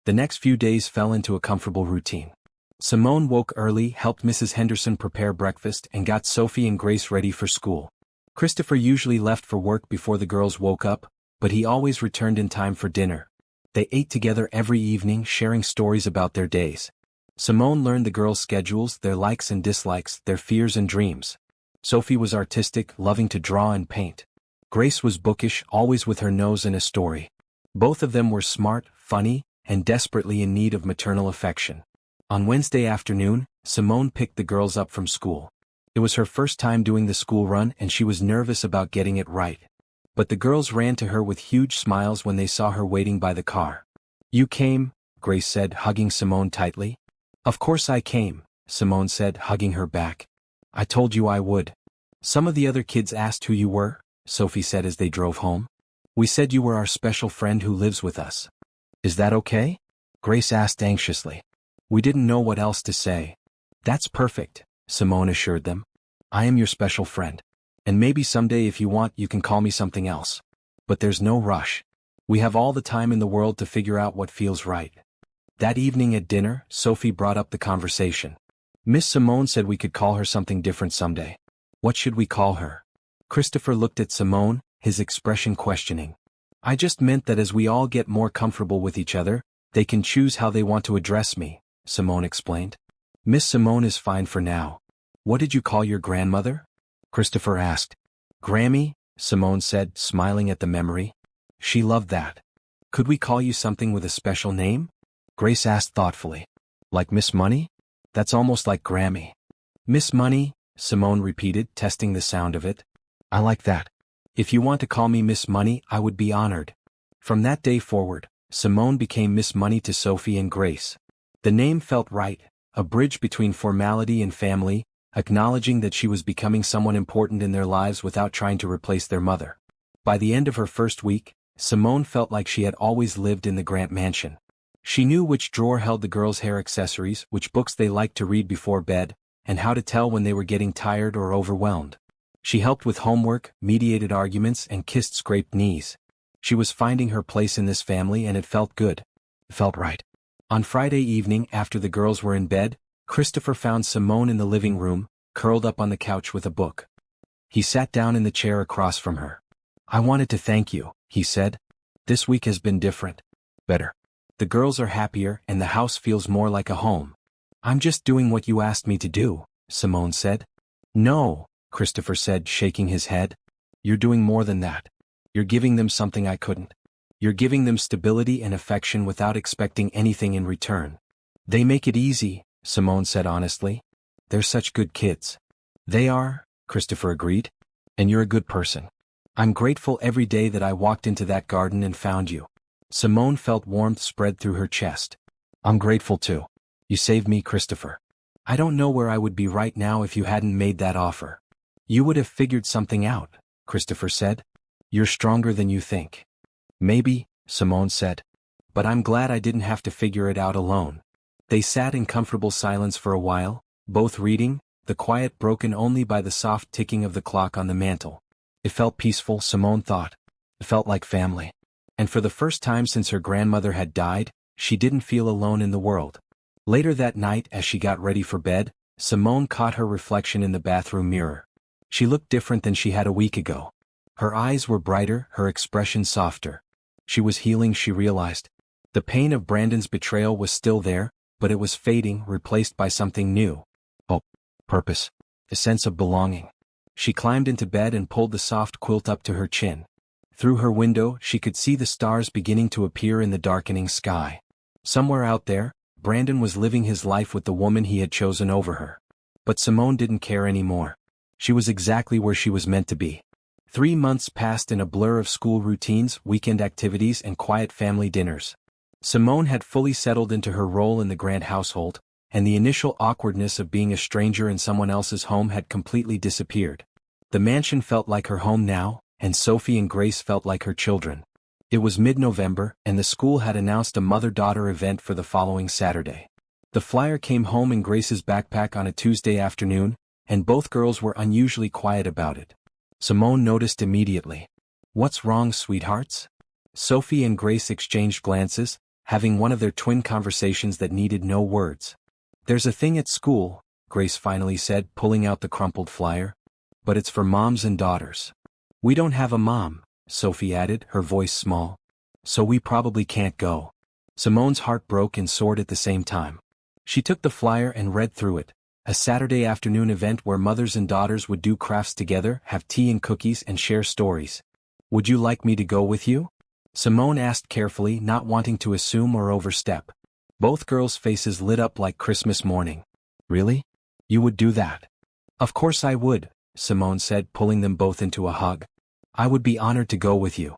The next few days fell into a comfortable routine. Simone woke early, helped Mrs. Henderson prepare breakfast, and got Sophie and Grace ready for school. Christopher usually left for work before the girls woke up, but he always returned in time for dinner. They ate together every evening, sharing stories about their days. Simone learned the girls' schedules, their likes and dislikes, their fears and dreams. Sophie was artistic, loving to draw and paint. Grace was bookish, always with her nose in a story. Both of them were smart, funny, and desperately in need of maternal affection. On Wednesday afternoon, Simone picked the girls up from school. It was her first time doing the school run and she was nervous about getting it right. But the girls ran to her with huge smiles when they saw her waiting by the car. "You came," Grace said, hugging Simone tightly. "Of course I came," Simone said, hugging her back. "I told you I would." "Some of the other kids asked who you were," Sophie said as they drove home. "We said you were our special friend who lives with us. Is that okay?" Grace asked anxiously. "We didn't know what else to say." "That's perfect," Simone assured them. "I am your special friend. And maybe someday if you want you can call me something else. But there's no rush. We have all the time in the world to figure out what feels right." That evening at dinner, Sophie brought up the conversation. "Miss Simone said we could call her something different someday. What should we call her?" Christopher looked at Simone, his expression questioning. "I just meant that as we all get more comfortable with each other, they can choose how they want to address me," Simone explained. "Miss Simone is fine for now. What did you call your grandmother?" Christopher asked. "Grammy," Simone said, smiling at the memory. "She loved that." "Could we call you something with a special name?" Grace asked thoughtfully. "Like Miss Money? That's almost like Grammy." "Miss Money," Simone repeated, testing the sound of it. "I like that. If you want to call me Miss Money, I would be honored." From that day forward, Simone became Miss Money to Sophie and Grace. The name felt right, a bridge between formality and family, acknowledging that she was becoming someone important in their lives without trying to replace their mother. By the end of her first week, Simone felt like she had always lived in the Grant mansion. She knew which drawer held the girls' hair accessories, which books they liked to read before bed, and how to tell when they were getting tired or overwhelmed. She helped with homework, mediated arguments, and kissed scraped knees. She was finding her place in this family and it felt good. It felt right. On Friday evening, after the girls were in bed, Christopher found Simone in the living room, curled up on the couch with a book. He sat down in the chair across from her. "I wanted to thank you," he said. "This week has been different. Better. The girls are happier and the house feels more like a home." "I'm just doing what you asked me to do," Simone said. No, Christopher said, shaking his head. You're doing more than that. You're giving them something I couldn't. You're giving them stability and affection without expecting anything in return. They make it easy, Simone said honestly. They're such good kids. They are, Christopher agreed. And you're a good person. I'm grateful every day that I walked into that garden and found you. Simone felt warmth spread through her chest. I'm grateful too. You saved me, Christopher. I don't know where I would be right now if you hadn't made that offer. You would have figured something out, Christopher said. You're stronger than you think. Maybe, Simone said. But I'm glad I didn't have to figure it out alone. They sat in comfortable silence for a while, both reading, the quiet broken only by the soft ticking of the clock on the mantel. It felt peaceful, Simone thought. It felt like family. And for the first time since her grandmother had died, she didn't feel alone in the world. Later that night, as she got ready for bed, Simone caught her reflection in the bathroom mirror. She looked different than she had a week ago. Her eyes were brighter, her expression softer. She was healing, she realized. The pain of Brandon's betrayal was still there, but it was fading, replaced by something new. Hope, purpose, a sense of belonging. She climbed into bed and pulled the soft quilt up to her chin. Through her window, she could see the stars beginning to appear in the darkening sky. Somewhere out there, Brandon was living his life with the woman he had chosen over her. But Simone didn't care anymore. She was exactly where she was meant to be. 3 months passed in a blur of school routines, weekend activities, and quiet family dinners. Simone had fully settled into her role in the grand household, and the initial awkwardness of being a stranger in someone else's home had completely disappeared. The mansion felt like her home now, and Sophie and Grace felt like her children. It was mid-November, and the school had announced a mother-daughter event for the following Saturday. The flyer came home in Grace's backpack on a Tuesday afternoon, and both girls were unusually quiet about it. Simone noticed immediately. "What's wrong, sweethearts?" Sophie and Grace exchanged glances, having one of their twin conversations that needed no words. "There's a thing at school," Grace finally said, pulling out the crumpled flyer. "But it's for moms and daughters." "We don't have a mom," Sophie added, her voice small. "So we probably can't go." Simone's heart broke and soared at the same time. She took the flyer and read through it. A Saturday afternoon event where mothers and daughters would do crafts together, have tea and cookies, and share stories. "Would you like me to go with you?" Simone asked carefully, not wanting to assume or overstep. Both girls' faces lit up like Christmas morning. "Really? You would do that?" "Of course I would," Simone said, pulling them both into a hug. "I would be honored to go with you."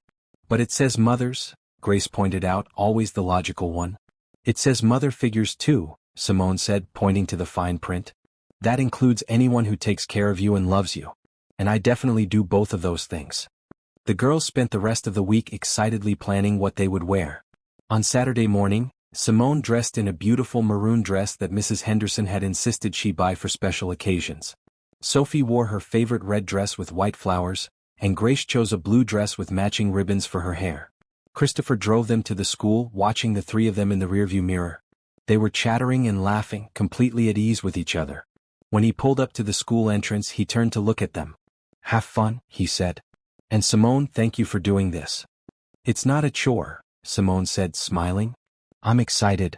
"But it says mothers," Grace pointed out, always the logical one. "It says mother figures too," Simone said, pointing to the fine print. "That includes anyone who takes care of you and loves you. And I definitely do both of those things." The girls spent the rest of the week excitedly planning what they would wear. On Saturday morning, Simone dressed in a beautiful maroon dress that Mrs. Henderson had insisted she buy for special occasions. Sophie wore her favorite red dress with white flowers, and Grace chose a blue dress with matching ribbons for her hair. Christopher drove them to the school, watching the three of them in the rearview mirror. They were chattering and laughing, completely at ease with each other. When he pulled up to the school entrance, he turned to look at them. "Have fun," he said. "And Simone, thank you for doing this." "It's not a chore," Simone said, smiling. "I'm excited."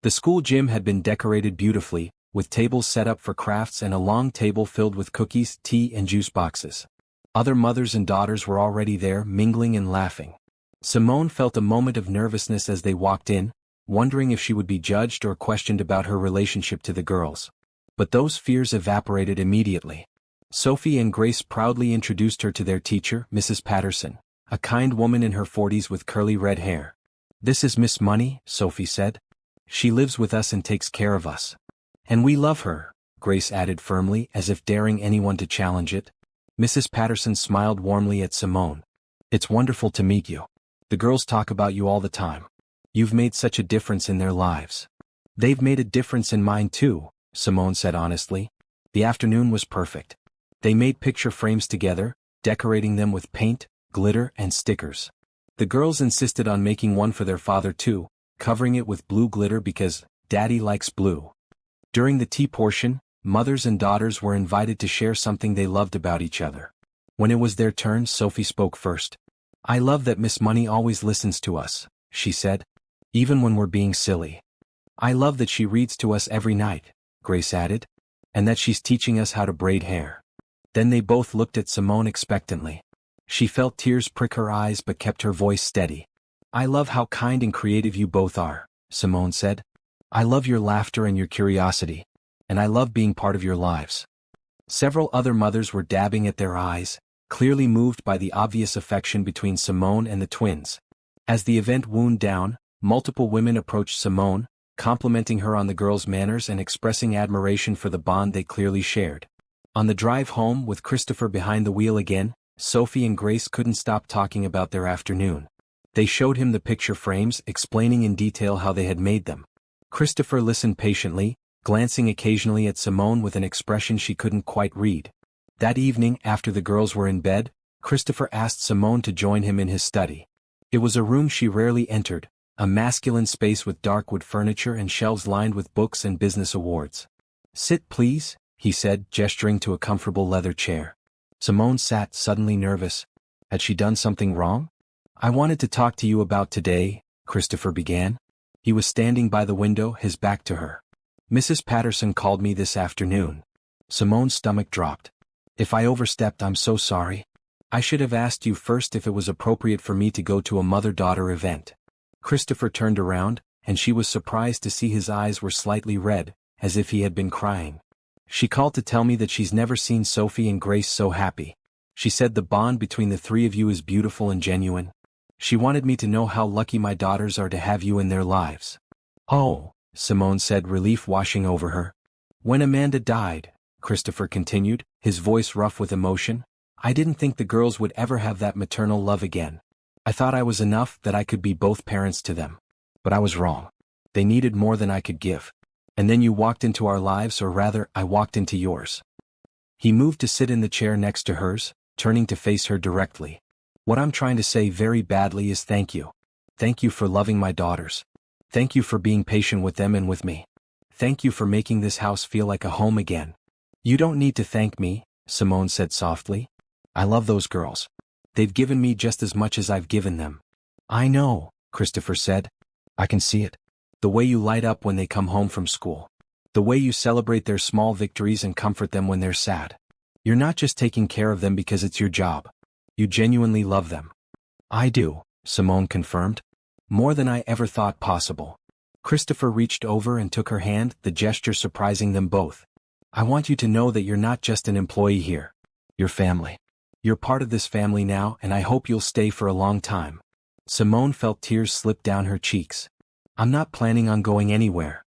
The school gym had been decorated beautifully, with tables set up for crafts and a long table filled with cookies, tea, and juice boxes. Other mothers and daughters were already there, mingling and laughing. Simone felt a moment of nervousness as they walked in, wondering if she would be judged or questioned about her relationship to the girls. But those fears evaporated immediately. Sophie and Grace proudly introduced her to their teacher, Mrs. Patterson, a kind woman in her 40s with curly red hair. "This is Miss Money," Sophie said. "She lives with us and takes care of us. And we love her," Grace added firmly, as if daring anyone to challenge it. Mrs. Patterson smiled warmly at Simone. "It's wonderful to meet you. The girls talk about you all the time. You've made such a difference in their lives." "They've made a difference in mine too," Simone said honestly. The afternoon was perfect. They made picture frames together, decorating them with paint, glitter, and stickers. The girls insisted on making one for their father too, covering it with blue glitter because Daddy likes blue. During the tea portion, mothers and daughters were invited to share something they loved about each other. When it was their turn, Sophie spoke first. "I love that Miss Money always listens to us," she said. "Even when we're being silly." "I love that she reads to us every night," Grace added. and that she's teaching us how to braid hair." Then they both looked at Simone expectantly. She felt tears prick her eyes but kept her voice steady. "I love how kind and creative you both are," Simone said. "I love your laughter and your curiosity. And I love being part of your lives." Several other mothers were dabbing at their eyes, clearly moved by the obvious affection between Simone and the twins. As the event wound down, multiple women approached Simone, complimenting her on the girls' manners and expressing admiration for the bond they clearly shared. On the drive home, with Christopher behind the wheel again, Sophie and Grace couldn't stop talking about their afternoon. They showed him the picture frames, explaining in detail how they had made them. Christopher listened patiently, glancing occasionally at Simone with an expression she couldn't quite read. That evening, after the girls were in bed, Christopher asked Simone to join him in his study. It was a room she rarely entered, a masculine space with dark wood furniture and shelves lined with books and business awards. "Sit, please," he said, gesturing to a comfortable leather chair. Simone sat, suddenly nervous. Had she done something wrong? "I wanted to talk to you about today," Christopher began. He was standing by the window, his back to her. "Mrs. Patterson called me this afternoon." Simone's stomach dropped. "If I overstepped, I'm so sorry. I should have asked you first if it was appropriate for me to go to a mother-daughter event." Christopher turned around, and she was surprised to see his eyes were slightly red, as if he had been crying. "She called to tell me that she's never seen Sophie and Grace so happy. She said the bond between the three of you is beautiful and genuine. She wanted me to know how lucky my daughters are to have you in their lives." "Oh," Simone said, relief washing over her. "When Amanda died," Christopher continued, his voice rough with emotion, "I didn't think the girls would ever have that maternal love again. I thought I was enough, that I could be both parents to them. But I was wrong. They needed more than I could give. And then you walked into our lives, or rather, I walked into yours." He moved to sit in the chair next to hers, turning to face her directly. "What I'm trying to say very badly is thank you. Thank you for loving my daughters. Thank you for being patient with them and with me. Thank you for making this house feel like a home again." "You don't need to thank me," Simone said softly. "I love those girls. They've given me just as much as I've given them." "I know," Christopher said. "I can see it. The way you light up when they come home from school. The way you celebrate their small victories and comfort them when they're sad. You're not just taking care of them because it's your job. You genuinely love them." "I do," Simone confirmed. "More than I ever thought possible." Christopher reached over and took her hand, the gesture surprising them both. "I want you to know that you're not just an employee here. You're family. You're part of this family now, and I hope you'll stay for a long time." Simone felt tears slip down her cheeks. "I'm not planning on going anywhere."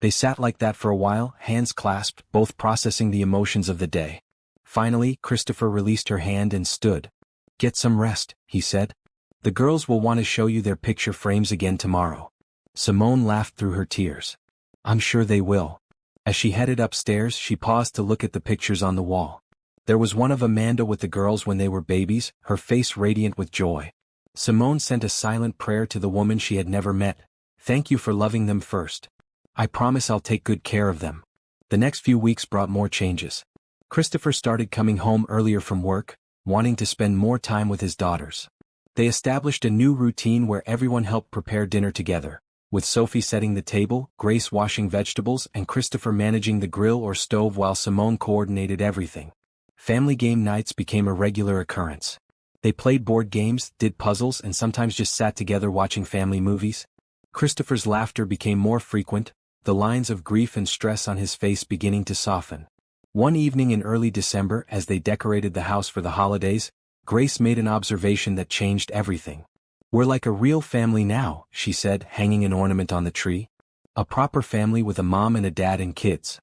They sat like that for a while, hands clasped, both processing the emotions of the day. Finally, Christopher released her hand and stood. "Get some rest," he said. "The girls will want to show you their picture frames again tomorrow." Simone laughed through her tears. "I'm sure they will." As she headed upstairs, she paused to look at the pictures on the wall. There was one of Amanda with the girls when they were babies, her face radiant with joy. Simone sent a silent prayer to the woman she had never met. "Thank you for loving them first. I promise I'll take good care of them." The next few weeks brought more changes. Christopher started coming home earlier from work, wanting to spend more time with his daughters. They established a new routine where everyone helped prepare dinner together, with Sophie setting the table, Grace washing vegetables, and Christopher managing the grill or stove while Simone coordinated everything. Family game nights became a regular occurrence. They played board games, did puzzles, and sometimes just sat together watching family movies. Christopher's laughter became more frequent, the lines of grief and stress on his face beginning to soften. One evening in early December, as they decorated the house for the holidays, Grace made an observation that changed everything. "We're like a real family now," she said, hanging an ornament on the tree. "A proper family with a mom and a dad and kids."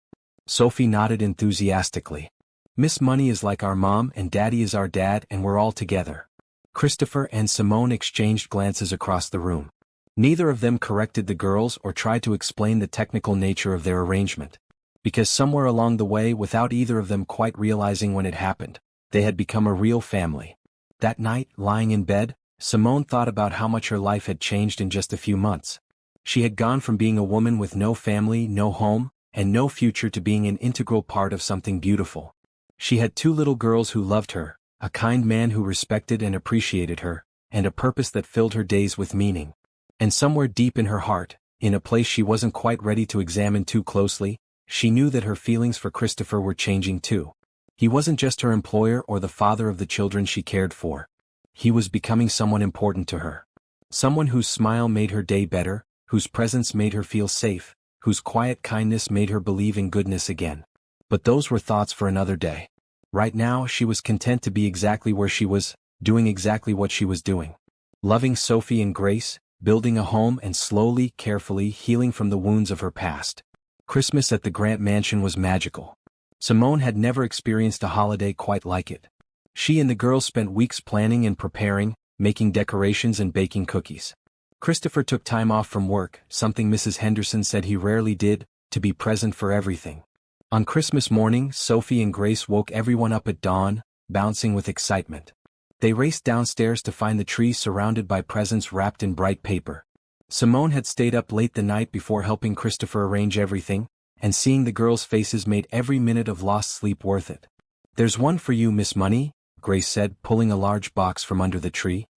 Sophie nodded enthusiastically. "Miss Money is like our mom and Daddy is our dad, and we're all together." Christopher and Simone exchanged glances across the room. Neither of them corrected the girls or tried to explain the technical nature of their arrangement. Because somewhere along the way, without either of them quite realizing when it happened, they had become a real family. That night, lying in bed, Simone thought about how much her life had changed in just a few months. She had gone from being a woman with no family, no home, and no future to being an integral part of something beautiful. She had 2 little girls who loved her, a kind man who respected and appreciated her, and a purpose that filled her days with meaning. And somewhere deep in her heart, in a place she wasn't quite ready to examine too closely, She knew that her feelings for Christopher were changing too. He wasn't just her employer or the father of the children she cared for. He was becoming someone important to her. Someone whose smile made her day better, whose presence made her feel safe, whose quiet kindness made her believe in goodness again. But those were thoughts for another day. Right now she was content to be exactly where she was, doing exactly what she was doing. Loving Sophie and Grace, building a home and slowly, carefully healing from the wounds of her past. Christmas at the Grant Mansion was magical. Simone had never experienced a holiday quite like it. She and the girls spent weeks planning and preparing, making decorations and baking cookies. Christopher took time off from work, something Mrs. Henderson said he rarely did, to be present for everything. On Christmas morning, Sophie and Grace woke everyone up at dawn, bouncing with excitement. They raced downstairs to find the tree surrounded by presents wrapped in bright paper. Simone had stayed up late the night before helping Christopher arrange everything, and seeing the girls' faces made every minute of lost sleep worth it. "There's one for you, Miss Money," Grace said, pulling a large box from under the tree.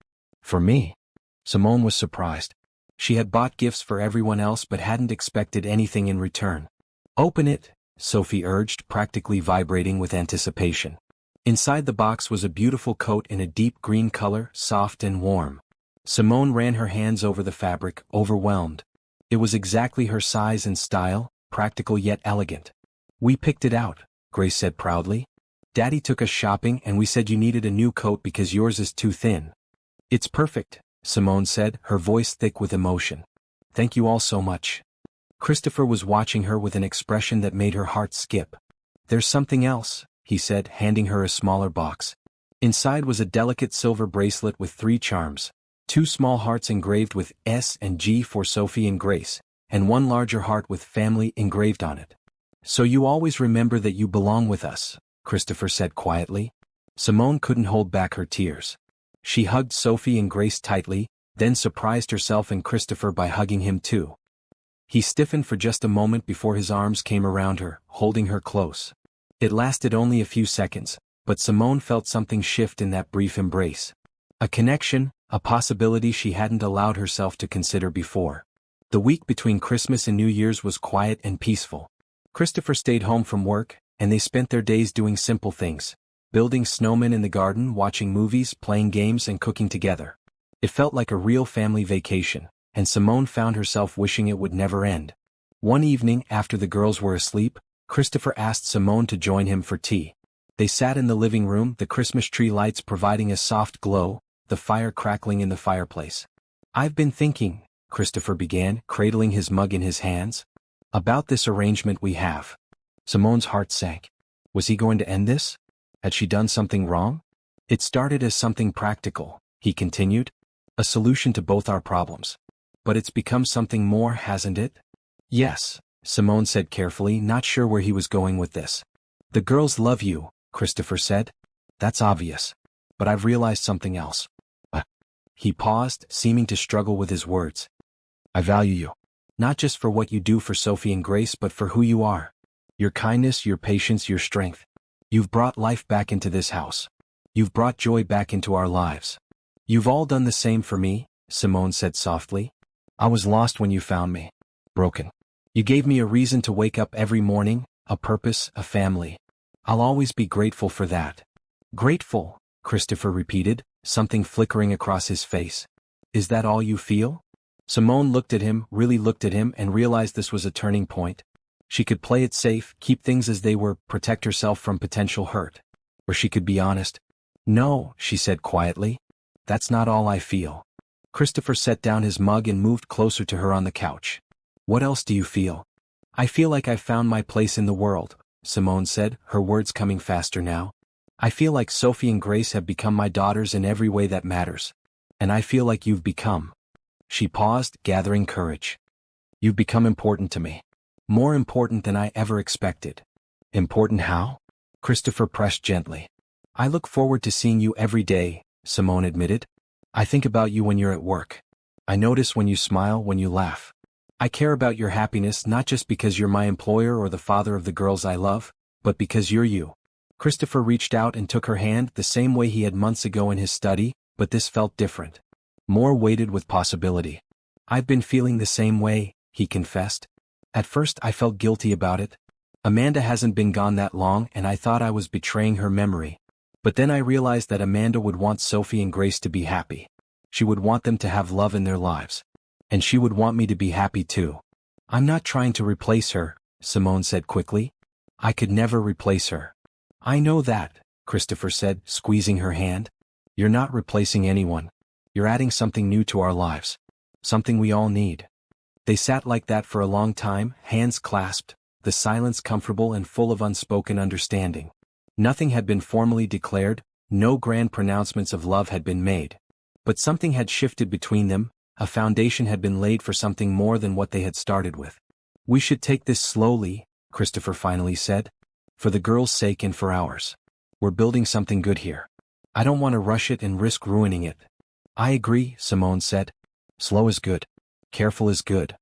"For me?" Simone was surprised. She had bought gifts for everyone else but hadn't expected anything in return. "Open it," Sophie urged, practically vibrating with anticipation. Inside the box was a beautiful coat in a deep green color, soft and warm. Simone ran her hands over the fabric, overwhelmed. It was exactly her size and style, practical yet elegant. "We picked it out," Grace said proudly. "Daddy took us shopping and we said you needed a new coat because yours is too thin." "It's perfect," Simone said, her voice thick with emotion. "Thank you all so much." Christopher was watching her with an expression that made her heart skip. "There's something else," he said, handing her a smaller box. Inside was a delicate silver bracelet with 3 charms, 2 small hearts engraved with S and G for Sophie and Grace, and 1 larger heart with family engraved on it. "So you always remember that you belong with us," Christopher said quietly. Simone couldn't hold back her tears. She hugged Sophie and Grace tightly, then surprised herself and Christopher by hugging him too. He stiffened for just a moment before his arms came around her, holding her close. It lasted only a few seconds, but Simone felt something shift in that brief embrace. A connection, a possibility she hadn't allowed herself to consider before. The week between Christmas and New Year's was quiet and peaceful. Christopher stayed home from work, and they spent their days doing simple things. Building snowmen in the garden, watching movies, playing games and cooking together. It felt like a real family vacation, and Simone found herself wishing it would never end. One evening, after the girls were asleep, Christopher asked Simone to join him for tea. They sat in the living room, the Christmas tree lights providing a soft glow, the fire crackling in the fireplace. "I've been thinking," Christopher began, cradling his mug in his hands, "about this arrangement we have." Simone's heart sank. Was he going to end this? Had she done something wrong? "It started as something practical," he continued. "A solution to both our problems. But it's become something more, hasn't it?" "Yes," Simone said carefully, not sure where he was going with this. "The girls love you," Christopher said. "That's obvious. But I've realized something else." He paused, seeming to struggle with his words. "I value you. Not just for what you do for Sophie and Grace but for who you are. Your kindness, your patience, your strength. You've brought life back into this house. You've brought joy back into our lives. You've all done the same for me," Simone said softly. "I was lost when you found me. Broken. You gave me a reason to wake up every morning, a purpose, a family. I'll always be grateful for that." "Grateful," Christopher repeated, something flickering across his face. "Is that all you feel?" Simone looked at him, really looked at him, and realized this was a turning point. She could play it safe, keep things as they were, protect herself from potential hurt. Or she could be honest. "No," she said quietly. "That's not all I feel." Christopher set down his mug and moved closer to her on the couch. "What else do you feel?" "I feel like I've found my place in the world," Simone said, her words coming faster now. "I feel like Sophie and Grace have become my daughters in every way that matters. And I feel like you've become." She paused, gathering courage. "You've become important to me. More important than I ever expected." "Important how?" Christopher pressed gently. "I look forward to seeing you every day," Simone admitted. "I think about you when you're at work. I notice when you smile, when you laugh. I care about your happiness not just because you're my employer or the father of the girls I love, but because you're you." Christopher reached out and took her hand the same way he had months ago in his study, but this felt different. More weighted with possibility. "I've been feeling the same way," he confessed. "At first I felt guilty about it. Amanda hasn't been gone that long and I thought I was betraying her memory. But then I realized that Amanda would want Sophie and Grace to be happy. She would want them to have love in their lives. And she would want me to be happy too. I'm not trying to replace her, Simone said quickly. I could never replace her. I know that, Christopher said, squeezing her hand. You're not replacing anyone. You're adding something new to our lives. Something we all need. They sat like that for a long time, hands clasped, the silence comfortable and full of unspoken understanding. Nothing had been formally declared, no grand pronouncements of love had been made. But something had shifted between them, a foundation had been laid for something more than what they had started with. We should take this slowly, Christopher finally said. For the girls' sake and for ours. We're building something good here. I don't want to rush it and risk ruining it. I agree, Simone said. Slow is good. Careful is good.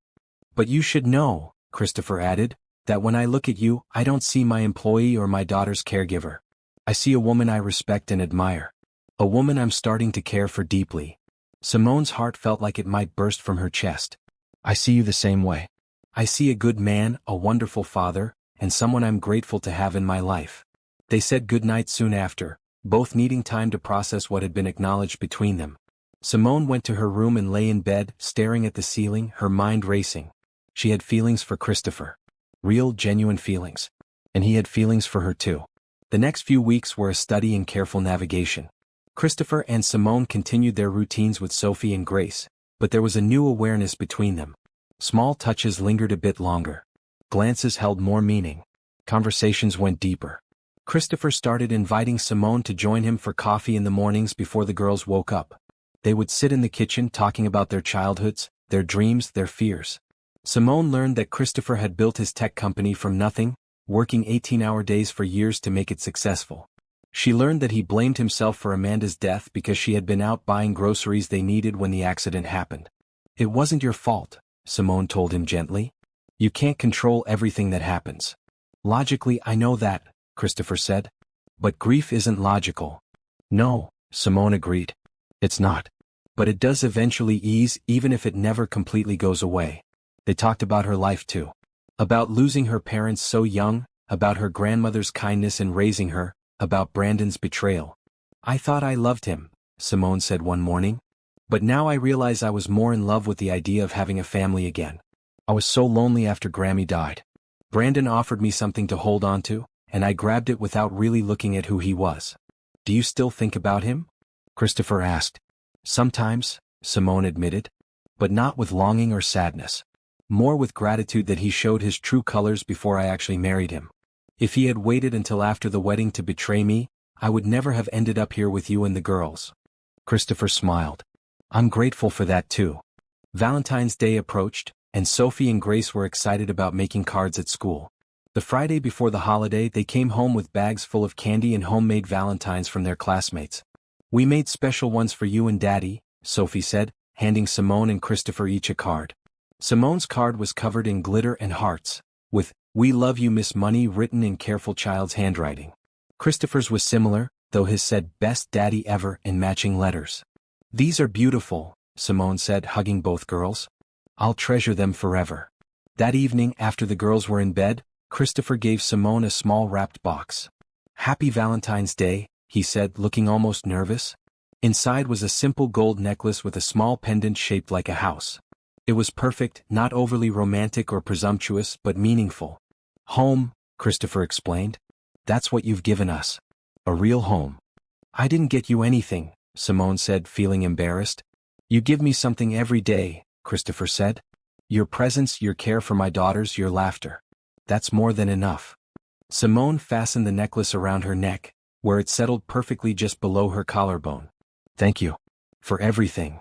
But you should know, Christopher added, that when I look at you, I don't see my employee or my daughter's caregiver. I see a woman I respect and admire. A woman I'm starting to care for deeply. Simone's heart felt like it might burst from her chest. I see you the same way. I see a good man, a wonderful father, and someone I'm grateful to have in my life. They said goodnight soon after, both needing time to process what had been acknowledged between them. Simone went to her room and lay in bed, staring at the ceiling, her mind racing. She had feelings for Christopher. Real, genuine feelings. And he had feelings for her too. The next few weeks were a study in careful navigation. Christopher and Simone continued their routines with Sophie and Grace, but there was a new awareness between them. Small touches lingered a bit longer. Glances held more meaning. Conversations went deeper. Christopher started inviting Simone to join him for coffee in the mornings before the girls woke up. They would sit in the kitchen talking about their childhoods, their dreams, their fears. Simone learned that Christopher had built his tech company from nothing, working 18-hour days for years to make it successful. She learned that he blamed himself for Amanda's death because she had been out buying groceries they needed when the accident happened. It wasn't your fault, Simone told him gently. You can't control everything that happens. Logically, I know that, Christopher said. But grief isn't logical. No, Simone agreed. It's not. But it does eventually ease, even if it never completely goes away. They talked about her life too. About losing her parents so young, about her grandmother's kindness in raising her, about Brandon's betrayal. I thought I loved him, Simone said one morning. But now I realize I was more in love with the idea of having a family again. I was so lonely after Grammy died. Brandon offered me something to hold on to, and I grabbed it without really looking at who he was. Do you still think about him? Christopher asked. Sometimes, Simone admitted. But not with longing or sadness. More with gratitude that he showed his true colors before I actually married him. If he had waited until after the wedding to betray me, I would never have ended up here with you and the girls. Christopher smiled. I'm grateful for that too. Valentine's Day approached, and Sophie and Grace were excited about making cards at school. The Friday before the holiday they came home with bags full of candy and homemade valentines from their classmates. We made special ones for you and Daddy, Sophie said, handing Simone and Christopher each a card. Simone's card was covered in glitter and hearts, with, "We love you Miss Money" written in careful child's handwriting. Christopher's was similar, though his said "Best Daddy Ever" in matching letters. These are beautiful, Simone said, hugging both girls. I'll treasure them forever. That evening, after the girls were in bed, Christopher gave Simone a small wrapped box. Happy Valentine's Day, he said, looking almost nervous. Inside was a simple gold necklace with a small pendant shaped like a house. It was perfect, not overly romantic or presumptuous, but meaningful. Home, Christopher explained. That's what you've given us. A real home. I didn't get you anything, Simone said, feeling embarrassed. You give me something every day, Christopher said. Your presence, your care for my daughters, your laughter. That's more than enough. Simone fastened the necklace around her neck, where it settled perfectly just below her collarbone. Thank you. For everything.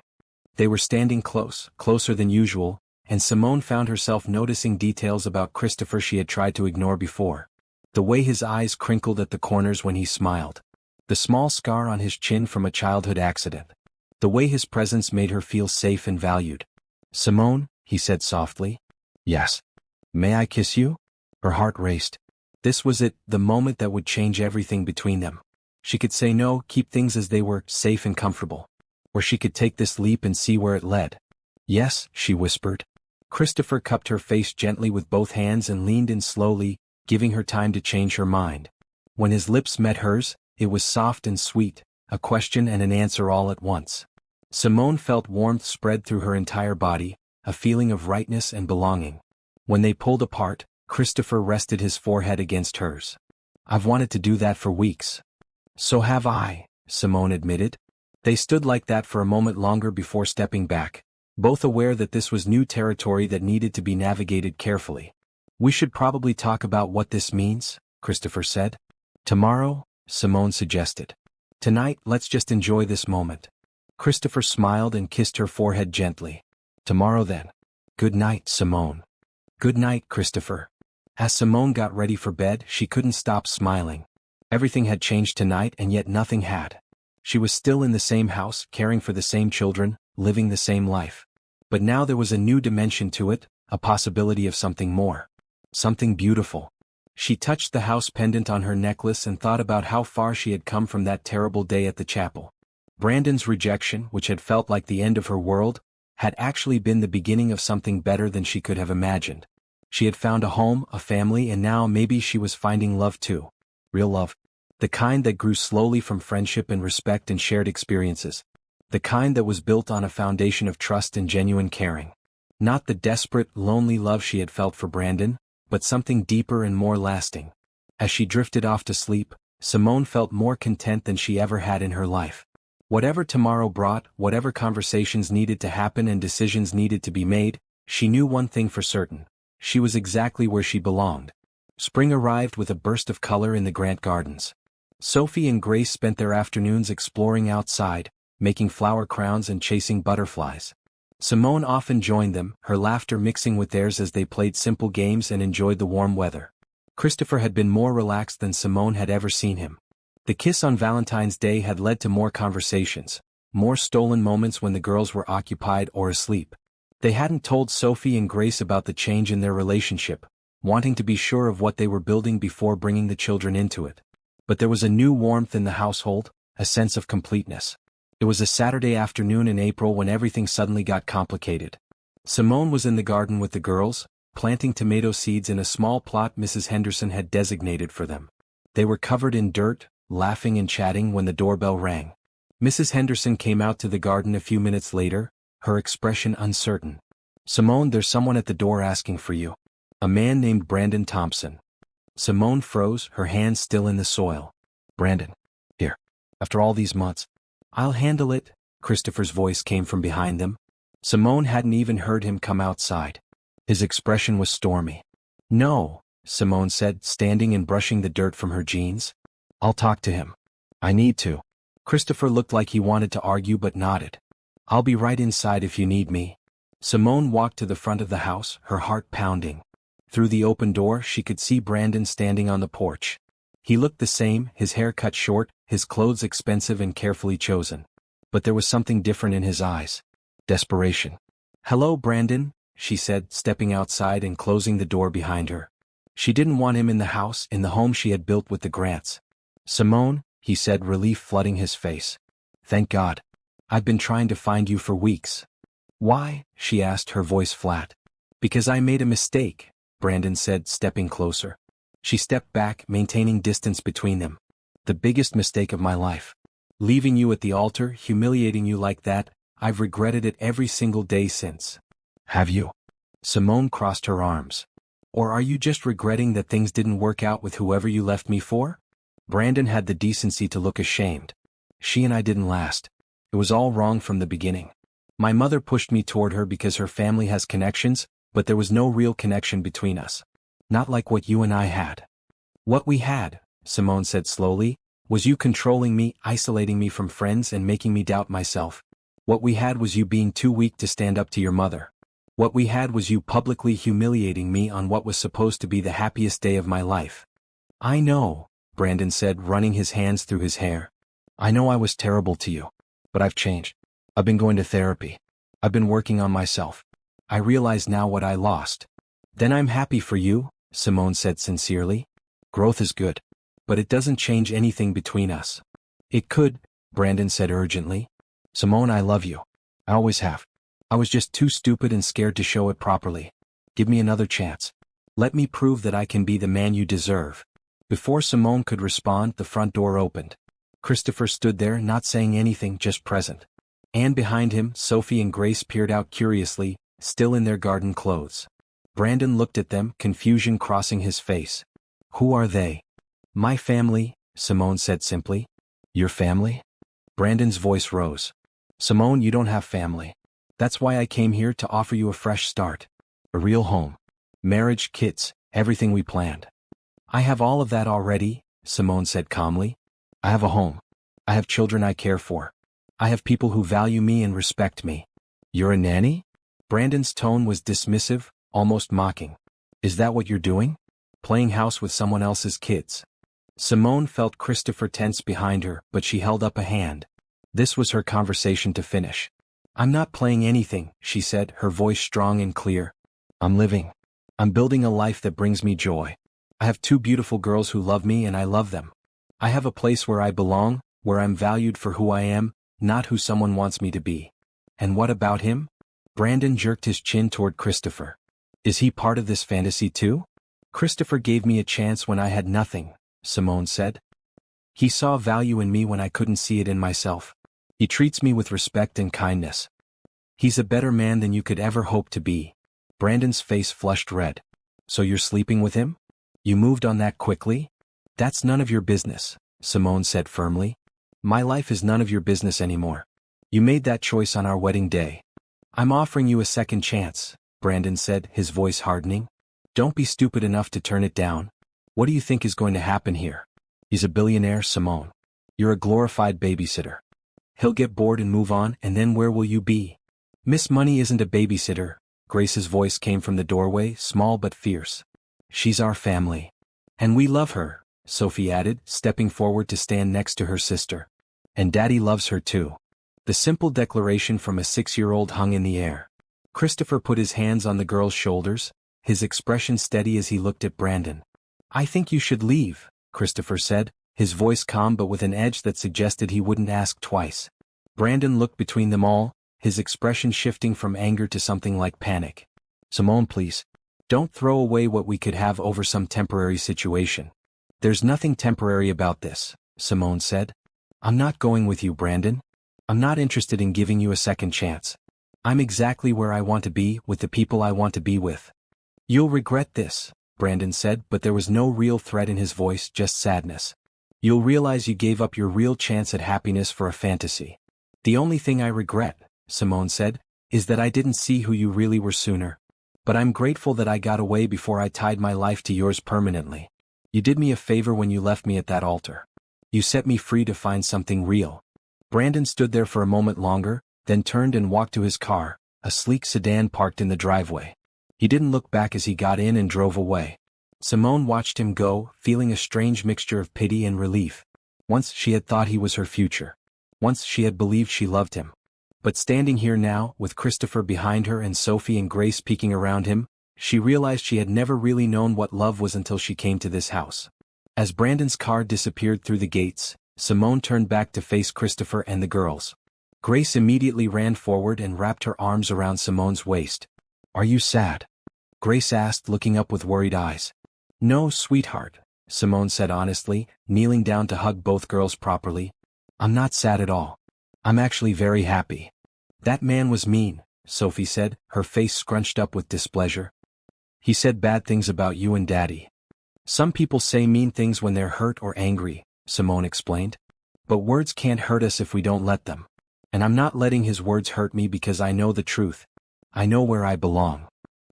They were standing close, closer than usual, and Simone found herself noticing details about Christopher she had tried to ignore before. The way his eyes crinkled at the corners when he smiled. The small scar on his chin from a childhood accident. The way his presence made her feel safe and valued. Simone, he said softly. Yes. May I kiss you? Her heart raced. This was it, the moment that would change everything between them. She could say no, keep things as they were, safe and comfortable. Or she could take this leap and see where it led. Yes, she whispered. Christopher cupped her face gently with both hands and leaned in slowly, giving her time to change her mind. When his lips met hers, it was soft and sweet, a question and an answer all at once. Simone felt warmth spread through her entire body, a feeling of rightness and belonging. When they pulled apart, Christopher rested his forehead against hers. "I've wanted to do that for weeks." "So have I," Simone admitted. They stood like that for a moment longer before stepping back, both aware that this was new territory that needed to be navigated carefully. "We should probably talk about what this means," Christopher said. "Tomorrow?" Simone suggested. "Tonight, let's just enjoy this moment." Christopher smiled and kissed her forehead gently. "Tomorrow then." "Good night, Simone." "Good night, Christopher." As Simone got ready for bed, she couldn't stop smiling. Everything had changed tonight and yet nothing had. She was still in the same house, caring for the same children, living the same life. But now there was a new dimension to it, a possibility of something more. Something beautiful. She touched the house pendant on her necklace and thought about how far she had come from that terrible day at the chapel. Brandon's rejection, which had felt like the end of her world, had actually been the beginning of something better than she could have imagined. She had found a home, a family, and now maybe she was finding love too. Real love. The kind that grew slowly from friendship and respect and shared experiences. The kind that was built on a foundation of trust and genuine caring. Not the desperate, lonely love she had felt for Brandon, but something deeper and more lasting. As she drifted off to sleep, Simone felt more content than she ever had in her life. Whatever tomorrow brought, whatever conversations needed to happen and decisions needed to be made, she knew one thing for certain. She was exactly where she belonged. Spring arrived with a burst of color in the Grant Gardens. Sophie and Grace spent their afternoons exploring outside, making flower crowns and chasing butterflies. Simone often joined them, her laughter mixing with theirs as they played simple games and enjoyed the warm weather. Christopher had been more relaxed than Simone had ever seen him. The kiss on Valentine's Day had led to more conversations, more stolen moments when the girls were occupied or asleep. They hadn't told Sophie and Grace about the change in their relationship, wanting to be sure of what they were building before bringing the children into it. But there was a new warmth in the household, a sense of completeness. It was a Saturday afternoon in April when everything suddenly got complicated. Simone was in the garden with the girls, planting tomato seeds in a small plot Mrs. Henderson had designated for them. They were covered in dirt, laughing and chatting when the doorbell rang. Mrs. Henderson came out to the garden a few minutes later, her expression uncertain. "Simone, there's someone at the door asking for you. A man named Brandon Thompson." Simone froze, her hands still in the soil. "Brandon. Here. After all these months." "I'll handle it," Christopher's voice came from behind them. Simone hadn't even heard him come outside. His expression was stormy. "No," Simone said, standing and brushing the dirt from her jeans. "I'll talk to him. I need to." Christopher looked like he wanted to argue but nodded. "I'll be right inside if you need me." Simone walked to the front of the house, her heart pounding. Through the open door she could see Brandon standing on the porch. He looked the same, his hair cut short, his clothes expensive and carefully chosen. But there was something different in his eyes. Desperation. "Hello, Brandon," she said, stepping outside and closing the door behind her. She didn't want him in the house, in the home she had built with the Grants. "Simone," he said, relief flooding his face. "Thank God. I've been trying to find you for weeks." "Why?" she asked, her voice flat. "Because I made a mistake," Brandon said, stepping closer. She stepped back, maintaining distance between them. "The biggest mistake of my life. Leaving you at the altar, humiliating you like that, I've regretted it every single day since." "Have you?" Simone crossed her arms. "Or are you just regretting that things didn't work out with whoever you left me for?" Brandon had the decency to look ashamed. "She and I didn't last. It was all wrong from the beginning. My mother pushed me toward her because her family has connections, but there was no real connection between us. Not like what you and I had." "What we had," Simone said slowly, "was you controlling me, isolating me from friends and making me doubt myself. What we had was you being too weak to stand up to your mother. What we had was you publicly humiliating me on what was supposed to be the happiest day of my life." "I know," Brandon said, running his hands through his hair. "I know I was terrible to you. But I've changed. I've been going to therapy. I've been working on myself. I realize now what I lost." "Then I'm happy for you," Simone said sincerely. "Growth is good. But it doesn't change anything between us." "It could," Brandon said urgently. "Simone, I love you. I always have. I was just too stupid and scared to show it properly. Give me another chance." Let me prove that I can be the man you deserve. Before Simone could respond, the front door opened. Christopher stood there, not saying anything, just present. And behind him, Sophie and Grace peered out curiously, still in their garden clothes. Brandon looked at them, confusion crossing his face. Who are they? My family, Simone said simply. Your family? Brandon's voice rose. Simone, you don't have family. That's why I came here, to offer you a fresh start. A real home. Marriage, kids, everything we planned. I have all of that already, Simone said calmly. I have a home. I have children I care for. I have people who value me and respect me. You're a nanny? Brandon's tone was dismissive, almost mocking. Is that what you're doing? Playing house with someone else's kids? Simone felt Christopher tense behind her, but she held up a hand. This was her conversation to finish. I'm not playing anything, she said, her voice strong and clear. I'm living. I'm building a life that brings me joy. I have 2 beautiful girls who love me and I love them. I have a place where I belong, where I'm valued for who I am, not who someone wants me to be. And what about him? Brandon jerked his chin toward Christopher. Is he part of this fantasy too? Christopher gave me a chance when I had nothing, Simone said. He saw value in me when I couldn't see it in myself. He treats me with respect and kindness. He's a better man than you could ever hope to be. Brandon's face flushed red. So you're sleeping with him? You moved on that quickly? That's none of your business, Simone said firmly. My life is none of your business anymore. You made that choice on our wedding day. I'm offering you a second chance, Brandon said, his voice hardening. Don't be stupid enough to turn it down. What do you think is going to happen here? He's a billionaire, Simone. You're a glorified babysitter. He'll get bored and move on, and then where will you be? Miss Money isn't a babysitter. Grace's voice came from the doorway, small but fierce. She's our family. And we love her, Sophie added, stepping forward to stand next to her sister. And Daddy loves her too. The simple declaration from a 6-year-old hung in the air. Christopher put his hands on the girl's shoulders, his expression steady as he looked at Brandon. I think you should leave, Christopher said, his voice calm but with an edge that suggested he wouldn't ask twice. Brandon looked between them all, his expression shifting from anger to something like panic. Simone, please. Don't throw away what we could have over some temporary situation. There's nothing temporary about this, Simone said. I'm not going with you, Brandon. I'm not interested in giving you a second chance. I'm exactly where I want to be, with the people I want to be with. You'll regret this, Brandon said, but there was no real threat in his voice, just sadness. You'll realize you gave up your real chance at happiness for a fantasy. The only thing I regret, Simone said, is that I didn't see who you really were sooner. But I'm grateful that I got away before I tied my life to yours permanently. You did me a favor when you left me at that altar. You set me free to find something real. Brandon stood there for a moment longer, then turned and walked to his car, a sleek sedan parked in the driveway. He didn't look back as he got in and drove away. Simone watched him go, feeling a strange mixture of pity and relief. Once she had thought he was her future. Once she had believed she loved him. But standing here now, with Christopher behind her and Sophie and Grace peeking around him, she realized she had never really known what love was until she came to this house. As Brandon's car disappeared through the gates, Simone turned back to face Christopher and the girls. Grace immediately ran forward and wrapped her arms around Simone's waist. Are you sad? Grace asked, looking up with worried eyes. No, sweetheart, Simone said honestly, kneeling down to hug both girls properly. I'm not sad at all. I'm actually very happy. That man was mean, Sophie said, her face scrunched up with displeasure. He said bad things about you and Daddy. Some people say mean things when they're hurt or angry, Simone explained. But words can't hurt us if we don't let them. And I'm not letting his words hurt me because I know the truth. I know where I belong.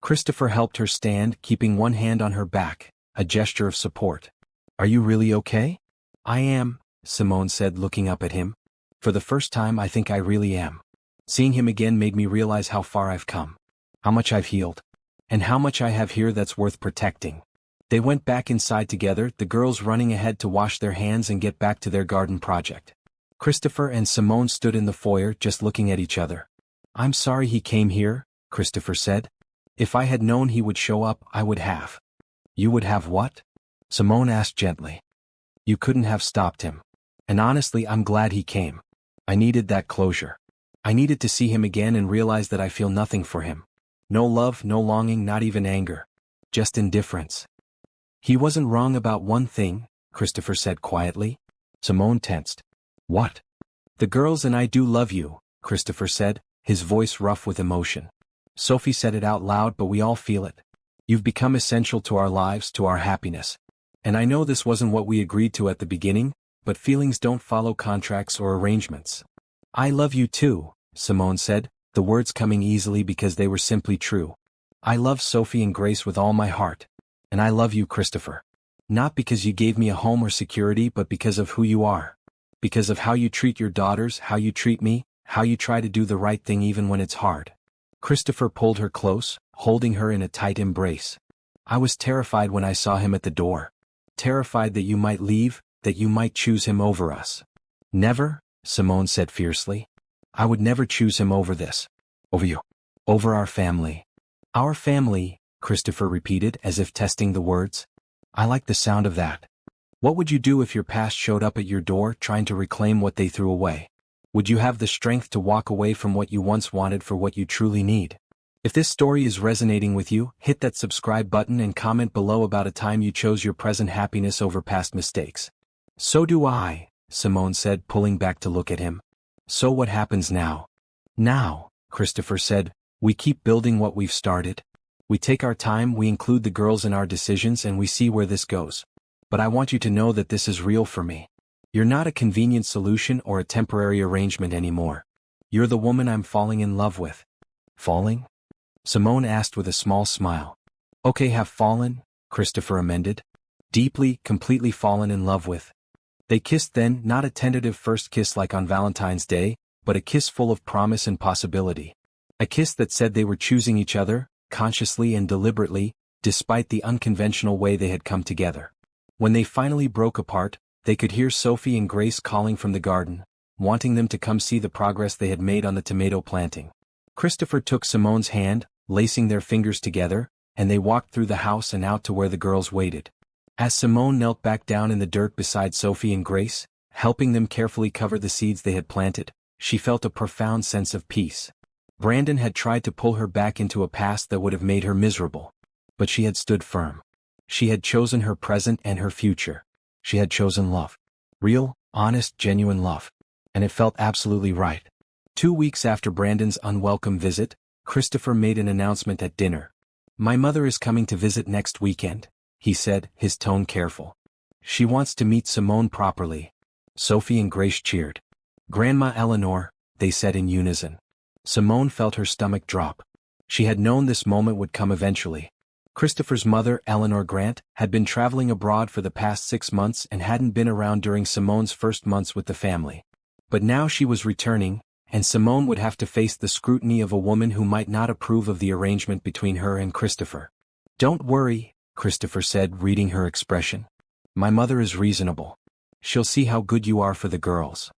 Christopher helped her stand, keeping one hand on her back, a gesture of support. Are you really okay? I am, Simone said, looking up at him. For the first time I think I really am. Seeing him again made me realize how far I've come. How much I've healed. And how much I have here that's worth protecting. They went back inside together, the girls running ahead to wash their hands and get back to their garden project. Christopher and Simone stood in the foyer just looking at each other. I'm sorry he came here, Christopher said. If I had known he would show up, I would have. You would have what? Simone asked gently. You couldn't have stopped him. And honestly, I'm glad he came. I needed that closure. I needed to see him again and realize that I feel nothing for him. No love, no longing, not even anger. just indifference. He wasn't wrong about one thing, Christopher said quietly. Simone tensed. What? The girls and I do love you, Christopher said, his voice rough with emotion. Sophie said it out loud, but we all feel it. You've become essential to our lives, to our happiness. And I know this wasn't what we agreed to at the beginning, but feelings don't follow contracts or arrangements. I love you too, Simone said, the words coming easily because they were simply true. I love Sophie and Grace with all my heart. And I love you, Christopher. Not because you gave me a home or security, but because of who you are. Because of how you treat your daughters, how you treat me, how you try to do the right thing even when it's hard. Christopher pulled her close, holding her in a tight embrace. I was terrified when I saw him at the door. Terrified that you might leave, that you might choose him over us. Never, Simone said fiercely. I would never choose him over this. Over you. Over our family. Our family, Christopher repeated as if testing the words. I like the sound of that. What would you do if your past showed up at your door trying to reclaim what they threw away? Would you have the strength to walk away from what you once wanted for what you truly need? If this story is resonating with you, hit that subscribe button and comment below about a time you chose your present happiness over past mistakes. So do I, Simone said, pulling back to look at him. So what happens now? Now, Christopher said, we keep building what we've started. We take our time, we include the girls in our decisions, and we see where this goes. But I want you to know that this is real for me. You're not a convenient solution or a temporary arrangement anymore. You're the woman I'm falling in love with. Falling? Simone asked with a small smile. Okay, have fallen, Christopher amended. Deeply, completely fallen in love with. They kissed then, not a tentative first kiss like on Valentine's Day, but a kiss full of promise and possibility. A kiss that said they were choosing each other, consciously and deliberately, despite the unconventional way they had come together. When they finally broke apart, they could hear Sophie and Grace calling from the garden, wanting them to come see the progress they had made on the tomato planting. Christopher took Simone's hand, lacing their fingers together, and they walked through the house and out to where the girls waited. As Simone knelt back down in the dirt beside Sophie and Grace, helping them carefully cover the seeds they had planted, she felt a profound sense of peace. Brandon had tried to pull her back into a past that would have made her miserable. But she had stood firm. She had chosen her present and her future. She had chosen love. Real, honest, genuine love. And it felt absolutely right. 2 weeks after Brandon's unwelcome visit, Christopher made an announcement at dinner. My mother is coming to visit next weekend, he said, his tone careful. She wants to meet Simone properly. Sophie and Grace cheered. Grandma Eleanor, they said in unison. Simone felt her stomach drop. She had known this moment would come eventually. Christopher's mother, Eleanor Grant, had been traveling abroad for the past 6 months and hadn't been around during Simone's first months with the family. But now she was returning, and Simone would have to face the scrutiny of a woman who might not approve of the arrangement between her and Christopher. Don't worry, Christopher said, reading her expression. My mother is reasonable. She'll see how good you are for the girls.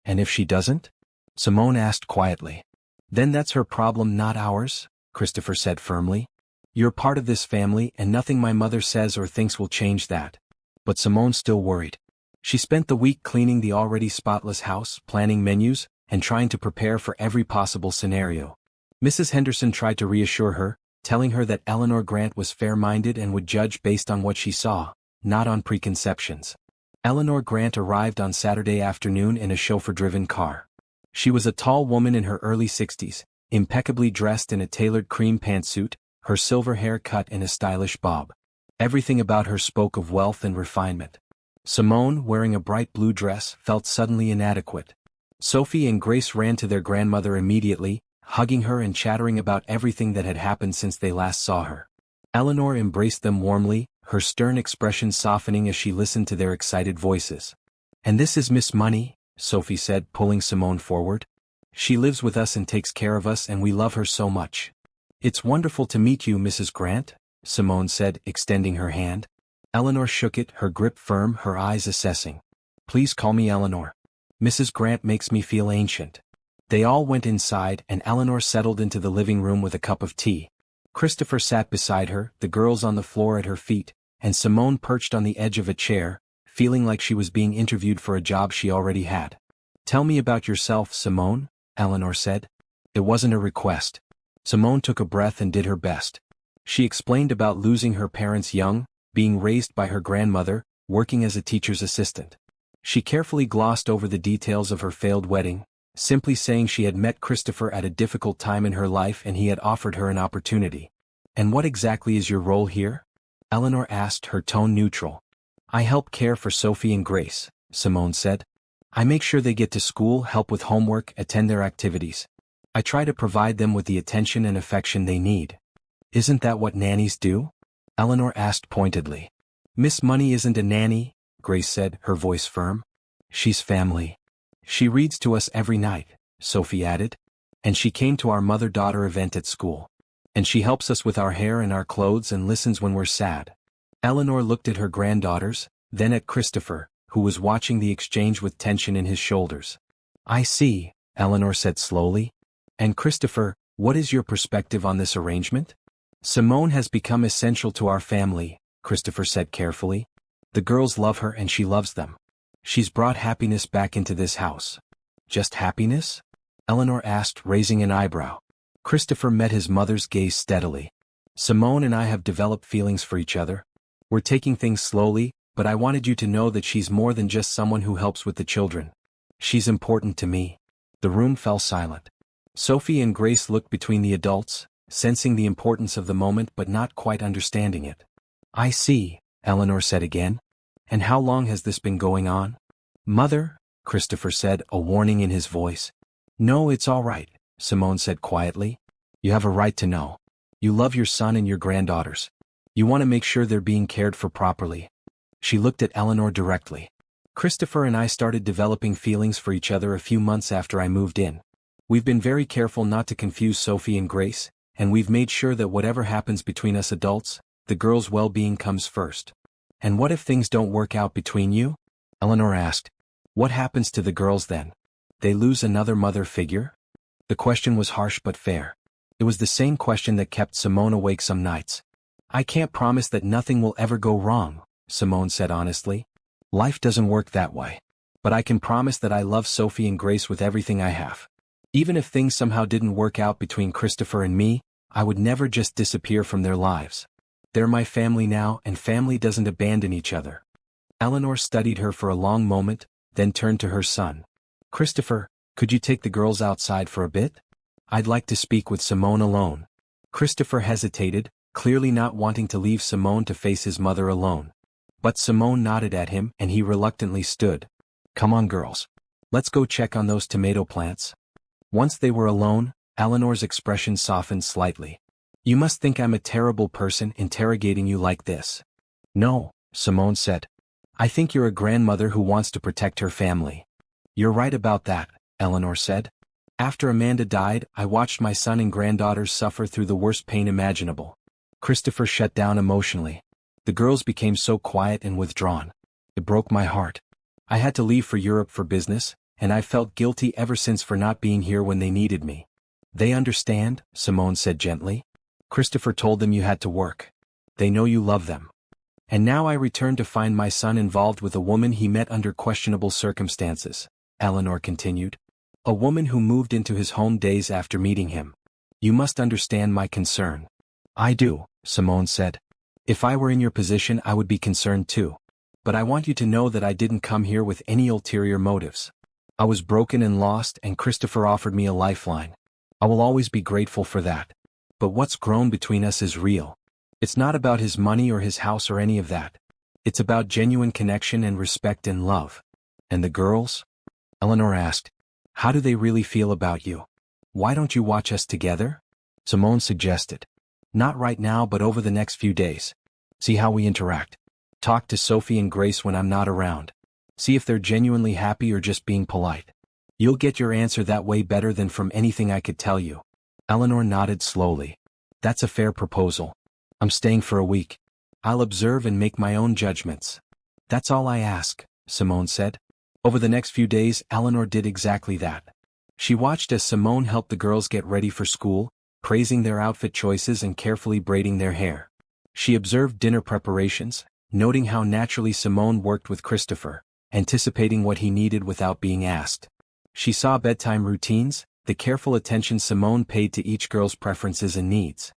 And if she doesn't? Simone asked quietly. Then that's her problem, not ours, Christopher said firmly. You're part of this family, and nothing my mother says or thinks will change that. But Simone still worried. She spent the week cleaning the already spotless house, planning menus, and trying to prepare for every possible scenario. Mrs. Henderson tried to reassure her, telling her that Eleanor Grant was fair-minded and would judge based on what she saw, not on preconceptions. Eleanor Grant arrived on Saturday afternoon in a chauffeur-driven car. She was a tall woman in her early 60s, impeccably dressed in a tailored cream pantsuit, her silver hair cut in a stylish bob. Everything about her spoke of wealth and refinement. Simone, wearing a bright blue dress, felt suddenly inadequate. Sophie and Grace ran to their grandmother immediately, hugging her and chattering about everything that had happened since they last saw her. Eleanor embraced them warmly, her stern expression softening as she listened to their excited voices. And this is Miss Money, Sophie said, pulling Simone forward. She lives with us and takes care of us, and we love her so much. It's wonderful to meet you, Mrs. Grant, Simone said, extending her hand. Eleanor shook it, her grip firm, her eyes assessing. Please call me Eleanor. Mrs. Grant makes me feel ancient. They all went inside, and Eleanor settled into the living room with a cup of tea. Christopher sat beside her, the girls on the floor at her feet, and Simone perched on the edge of a chair, feeling like she was being interviewed for a job she already had. Tell me about yourself, Simone, Eleanor said. It wasn't a request. Simone took a breath and did her best. She explained about losing her parents young, being raised by her grandmother, working as a teacher's assistant. She carefully glossed over the details of her failed wedding, simply saying she had met Christopher at a difficult time in her life and he had offered her an opportunity. "And what exactly is your role here?" Eleanor asked, her tone neutral. "I help care for Sophie and Grace," Simone said. "I make sure they get to school, help with homework, attend their activities. I try to provide them with the attention and affection they need." "Isn't that what nannies do?" Eleanor asked pointedly. "Miss Money isn't a nanny," Grace said, her voice firm. "She's family. She reads to us every night," Sophie added. "And she came to our mother-daughter event at school. And she helps us with our hair and our clothes and listens when we're sad." Eleanor looked at her granddaughters, then at Christopher, who was watching the exchange with tension in his shoulders. "I see," Eleanor said slowly. "And Christopher, what is your perspective on this arrangement?" "Simone has become essential to our family," Christopher said carefully. "The girls love her and she loves them. She's brought happiness back into this house." "Just happiness?" Eleanor asked, raising an eyebrow. Christopher met his mother's gaze steadily. "Simone and I have developed feelings for each other. We're taking things slowly, but I wanted you to know that she's more than just someone who helps with the children. She's important to me." The room fell silent. Sophie and Grace looked between the adults, sensing the importance of the moment but not quite understanding it. "I see," Eleanor said again. "And how long has this been going on?" "Mother," Christopher said, a warning in his voice. "No, it's all right," Simone said quietly. "You have a right to know. You love your son and your granddaughters. You want to make sure they're being cared for properly." She looked at Eleanor directly. "Christopher and I started developing feelings for each other a few months after I moved in. We've been very careful not to confuse Sophie and Grace, and we've made sure that whatever happens between us adults, the girls' well-being comes first." "And what if things don't work out between you?" Eleanor asked. "What happens to the girls then? They lose another mother figure?" The question was harsh but fair. It was the same question that kept Simone awake some nights. "I can't promise that nothing will ever go wrong," Simone said honestly. "Life doesn't work that way. But I can promise that I love Sophie and Grace with everything I have. Even if things somehow didn't work out between Christopher and me, I would never just disappear from their lives. They're my family now, and family doesn't abandon each other." Eleanor studied her for a long moment, then turned to her son. "Christopher, could you take the girls outside for a bit? I'd like to speak with Simone alone." Christopher hesitated, clearly not wanting to leave Simone to face his mother alone. But Simone nodded at him and he reluctantly stood. "Come on girls. Let's go check on those tomato plants." Once they were alone, Eleanor's expression softened slightly. "You must think I'm a terrible person interrogating you like this." "No," Simone said. "I think you're a grandmother who wants to protect her family." "You're right about that," Eleanor said. "After Amanda died, I watched my son and granddaughters suffer through the worst pain imaginable." Christopher shut down emotionally. The girls became so quiet and withdrawn. It broke my heart. I had to leave for Europe for business, and I felt guilty ever since for not being here when they needed me. "They understand," Simone said gently. "Christopher told them you had to work. They know you love them. And now I return to find my son involved with a woman he met under questionable circumstances," Eleanor continued. "A woman who moved into his home days after meeting him. You must understand my concern." "I do," Simone said. "If I were in your position I would be concerned too. But I want you to know that I didn't come here with any ulterior motives. I was broken and lost and Christopher offered me a lifeline. I will always be grateful for that. But what's grown between us is real. It's not about his money or his house or any of that. It's about genuine connection and respect and love." "And the girls?" Eleanor asked. "How do they really feel about you? Why don't you watch us together?" Simone suggested. "Not right now but over the next few days. See how we interact. Talk to Sophie and Grace when I'm not around. See if they're genuinely happy or just being polite. You'll get your answer that way better than from anything I could tell you." Eleanor nodded slowly. "That's a fair proposal. I'm staying for a week. I'll observe and make my own judgments." "That's all I ask," Simone said. Over the next few days Eleanor did exactly that. She watched as Simone helped the girls get ready for school, praising their outfit choices and carefully braiding their hair. She observed dinner preparations, noting how naturally Simone worked with Christopher, anticipating what he needed without being asked. She saw bedtime routines, the careful attention Simone paid to each girl's preferences and needs.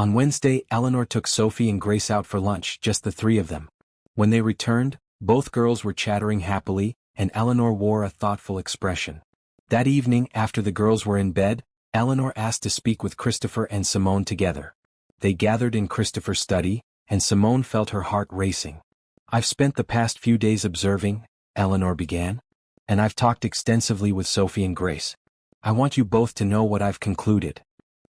On Wednesday, Eleanor took Sophie and Grace out for lunch, just the three of them. When they returned, both girls were chattering happily, and Eleanor wore a thoughtful expression. That evening, after the girls were in bed, Eleanor asked to speak with Christopher and Simone together. They gathered in Christopher's study, and Simone felt her heart racing. "I've spent the past few days observing," Eleanor began, "and I've talked extensively with Sophie and Grace. I want you both to know what I've concluded."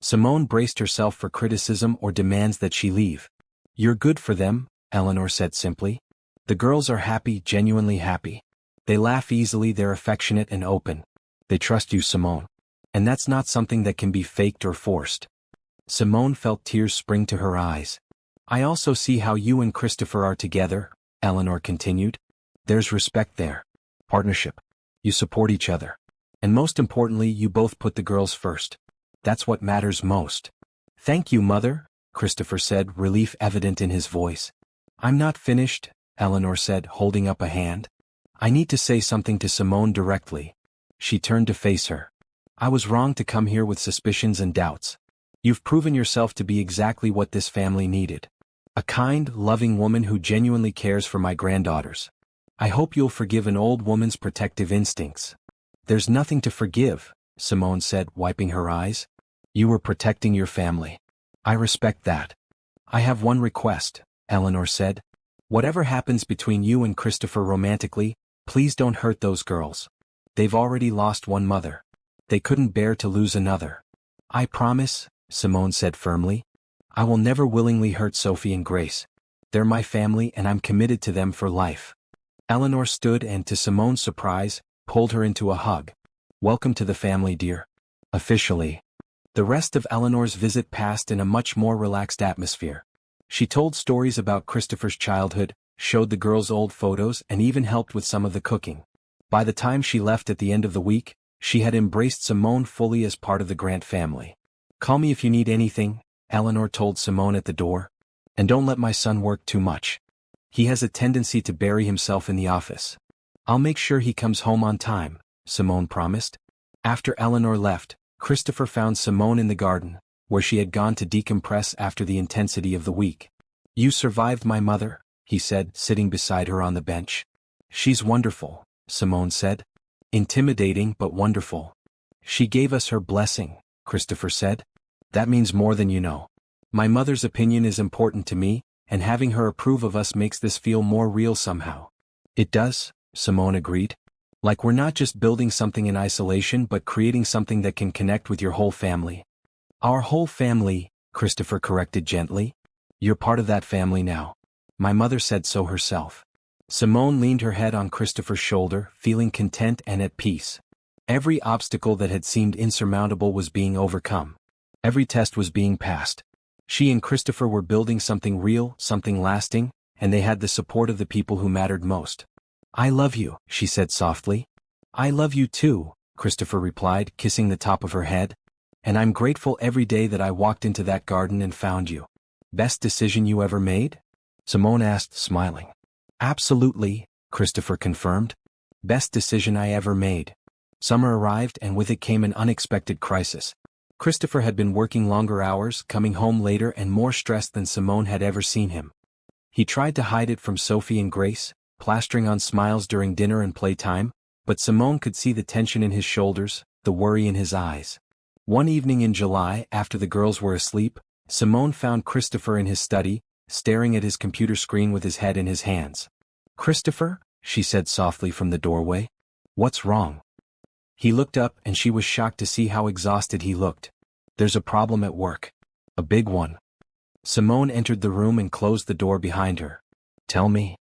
Simone braced herself for criticism or demands that she leave. "You're good for them," Eleanor said simply. "The girls are happy, genuinely happy. They laugh easily, they're affectionate and open. They trust you, Simone. And that's not something that can be faked or forced." Simone felt tears spring to her eyes. "I also see how you and Christopher are together," Eleanor continued. "There's respect there. Partnership. You support each other. And most importantly, you both put the girls first. That's what matters most." "Thank you, Mother," Christopher said, relief evident in his voice. "I'm not finished," Eleanor said, holding up a hand. "I need to say something to Simone directly." She turned to face her. "I was wrong to come here with suspicions and doubts. You've proven yourself to be exactly what this family needed. A kind, loving woman who genuinely cares for my granddaughters. I hope you'll forgive an old woman's protective instincts." "There's nothing to forgive," Simone said, wiping her eyes. "You were protecting your family. I respect that." "I have one request," Eleanor said. "Whatever happens between you and Christopher romantically, please don't hurt those girls. They've already lost one mother. They couldn't bear to lose another." "I promise," Simone said firmly. "I will never willingly hurt Sophie and Grace. They're my family and I'm committed to them for life." Eleanor stood and, to Simone's surprise, pulled her into a hug. "Welcome to the family, dear. Officially." The rest of Eleanor's visit passed in a much more relaxed atmosphere. She told stories about Christopher's childhood, showed the girls old photos, and even helped with some of the cooking. By the time she left at the end of the week, she had embraced Simone fully as part of the Grant family. "Call me if you need anything," Eleanor told Simone at the door. "And don't let my son work too much. He has a tendency to bury himself in the office." "I'll make sure he comes home on time," Simone promised. After Eleanor left, Christopher found Simone in the garden, where she had gone to decompress after the intensity of the week. "You survived my mother," he said, sitting beside her on the bench. "She's wonderful," Simone said. "Intimidating but wonderful." "She gave us her blessing," Christopher said. "That means more than you know. My mother's opinion is important to me, and having her approve of us makes this feel more real somehow." "It does," Simone agreed. "Like we're not just building something in isolation but creating something that can connect with your whole family." "Our whole family," Christopher corrected gently. "You're part of that family now. My mother said so herself." Simone leaned her head on Christopher's shoulder, feeling content and at peace. Every obstacle that had seemed insurmountable was being overcome. Every test was being passed. She and Christopher were building something real, something lasting, and they had the support of the people who mattered most. "I love you," she said softly. "I love you too," Christopher replied, kissing the top of her head. "And I'm grateful every day that I walked into that garden and found you." "Best decision you ever made?" Simone asked, smiling. "Absolutely," Christopher confirmed. "Best decision I ever made." Summer arrived, and with it came an unexpected crisis. Christopher had been working longer hours, coming home later and more stressed than Simone had ever seen him. He tried to hide it from Sophie and Grace, plastering on smiles during dinner and playtime, but Simone could see the tension in his shoulders, the worry in his eyes. One evening in July, after the girls were asleep, Simone found Christopher in his study, staring at his computer screen with his head in his hands. "Christopher?" she said softly from the doorway. "What's wrong?" He looked up and she was shocked to see how exhausted he looked. "There's a problem at work. A big one." Simone entered the room and closed the door behind her. "Tell me."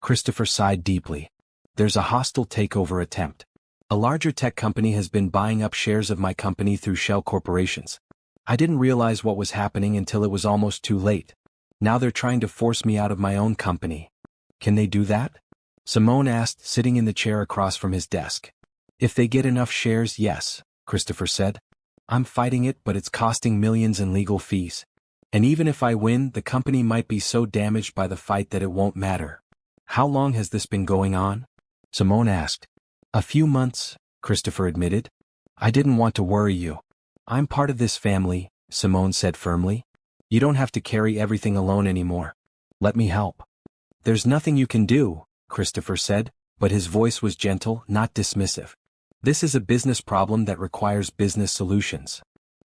Christopher sighed deeply. "There's a hostile takeover attempt. A larger tech company has been buying up shares of my company through shell corporations. I didn't realize what was happening until it was almost too late. Now they're trying to force me out of my own company." "Can they do that?" Simone asked, sitting in the chair across from his desk. "If they get enough shares, yes," Christopher said. "I'm fighting it, but it's costing millions in legal fees. And even if I win, the company might be so damaged by the fight that it won't matter." "How long has this been going on?" Simone asked. "A few months," Christopher admitted. "I didn't want to worry you." "I'm part of this family," Simone said firmly. You don't have to carry everything alone anymore. Let me help. There's nothing you can do, Christopher said, but his voice was gentle, not dismissive. This is a business problem that requires business solutions.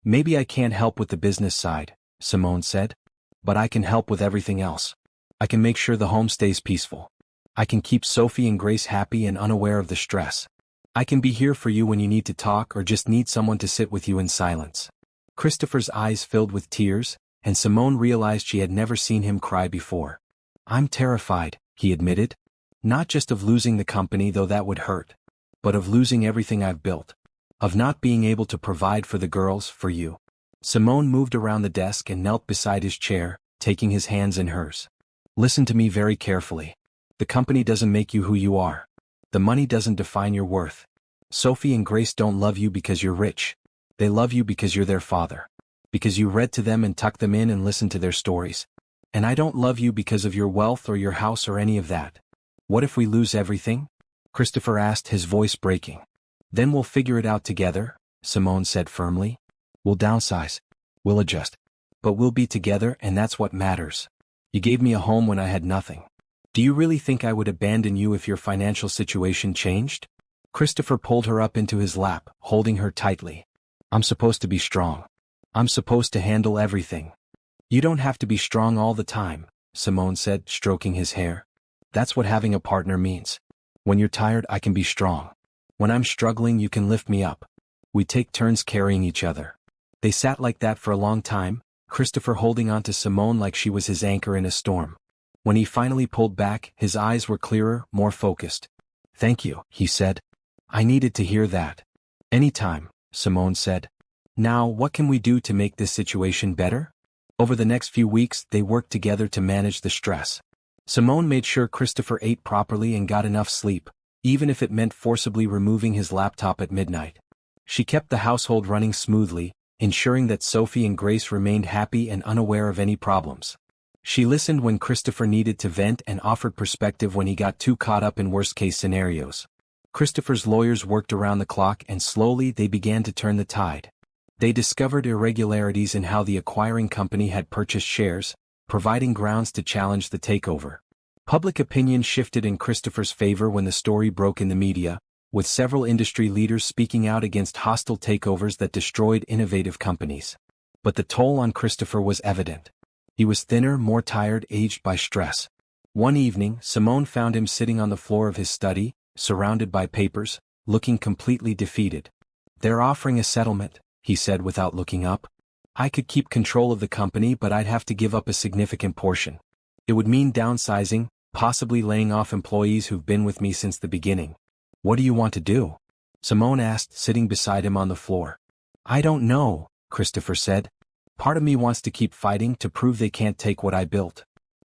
Maybe I can't help with the business side, Simone said. But I can help with everything else. I can make sure the home stays peaceful. I can keep Sophie and Grace happy and unaware of the stress. I can be here for you when you need to talk or just need someone to sit with you in silence. Christopher's eyes filled with tears, and Simone realized she had never seen him cry before. I'm terrified, he admitted. Not just of losing the company, though that would hurt, but of losing everything I've built. Of not being able to provide for the girls, for you. Simone moved around the desk and knelt beside his chair, taking his hands in hers. Listen to me very carefully. The company doesn't make you who you are. The money doesn't define your worth. Sophie and Grace don't love you because you're rich. They love you because you're their father. Because you read to them and tucked them in and listened to their stories. And I don't love you because of your wealth or your house or any of that. What if we lose everything? Christopher asked, his voice breaking. Then we'll figure it out together, Simone said firmly. We'll downsize. We'll adjust. But we'll be together, and that's what matters. You gave me a home when I had nothing. Do you really think I would abandon you if your financial situation changed? Christopher pulled her up into his lap, holding her tightly. I'm supposed to be strong. I'm supposed to handle everything. You don't have to be strong all the time, Simone said, stroking his hair. That's what having a partner means. When you're tired, I can be strong. When I'm struggling, you can lift me up. We take turns carrying each other. They sat like that for a long time, Christopher holding on to Simone like she was his anchor in a storm. When he finally pulled back, his eyes were clearer, more focused. Thank you, he said. I needed to hear that. Anytime, Simone said. Now, what can we do to make this situation better? Over the next few weeks, they worked together to manage the stress. Simone made sure Christopher ate properly and got enough sleep, even if it meant forcibly removing his laptop at midnight. She kept the household running smoothly, ensuring that Sophie and Grace remained happy and unaware of any problems. She listened when Christopher needed to vent and offered perspective when he got too caught up in worst-case scenarios. Christopher's lawyers worked around the clock, and slowly they began to turn the tide. They discovered irregularities in how the acquiring company had purchased shares, providing grounds to challenge the takeover. Public opinion shifted in Christopher's favor when the story broke in the media, with several industry leaders speaking out against hostile takeovers that destroyed innovative companies. But the toll on Christopher was evident. He was thinner, more tired, aged by stress. One evening, Simone found him sitting on the floor of his study, surrounded by papers, looking completely defeated. They're offering a settlement, he said without looking up. I could keep control of the company, but I'd have to give up a significant portion. It would mean downsizing, possibly laying off employees who've been with me since the beginning. What do you want to do? Simone asked, sitting beside him on the floor. I don't know, Christopher said. Part of me wants to keep fighting to prove they can't take what I built.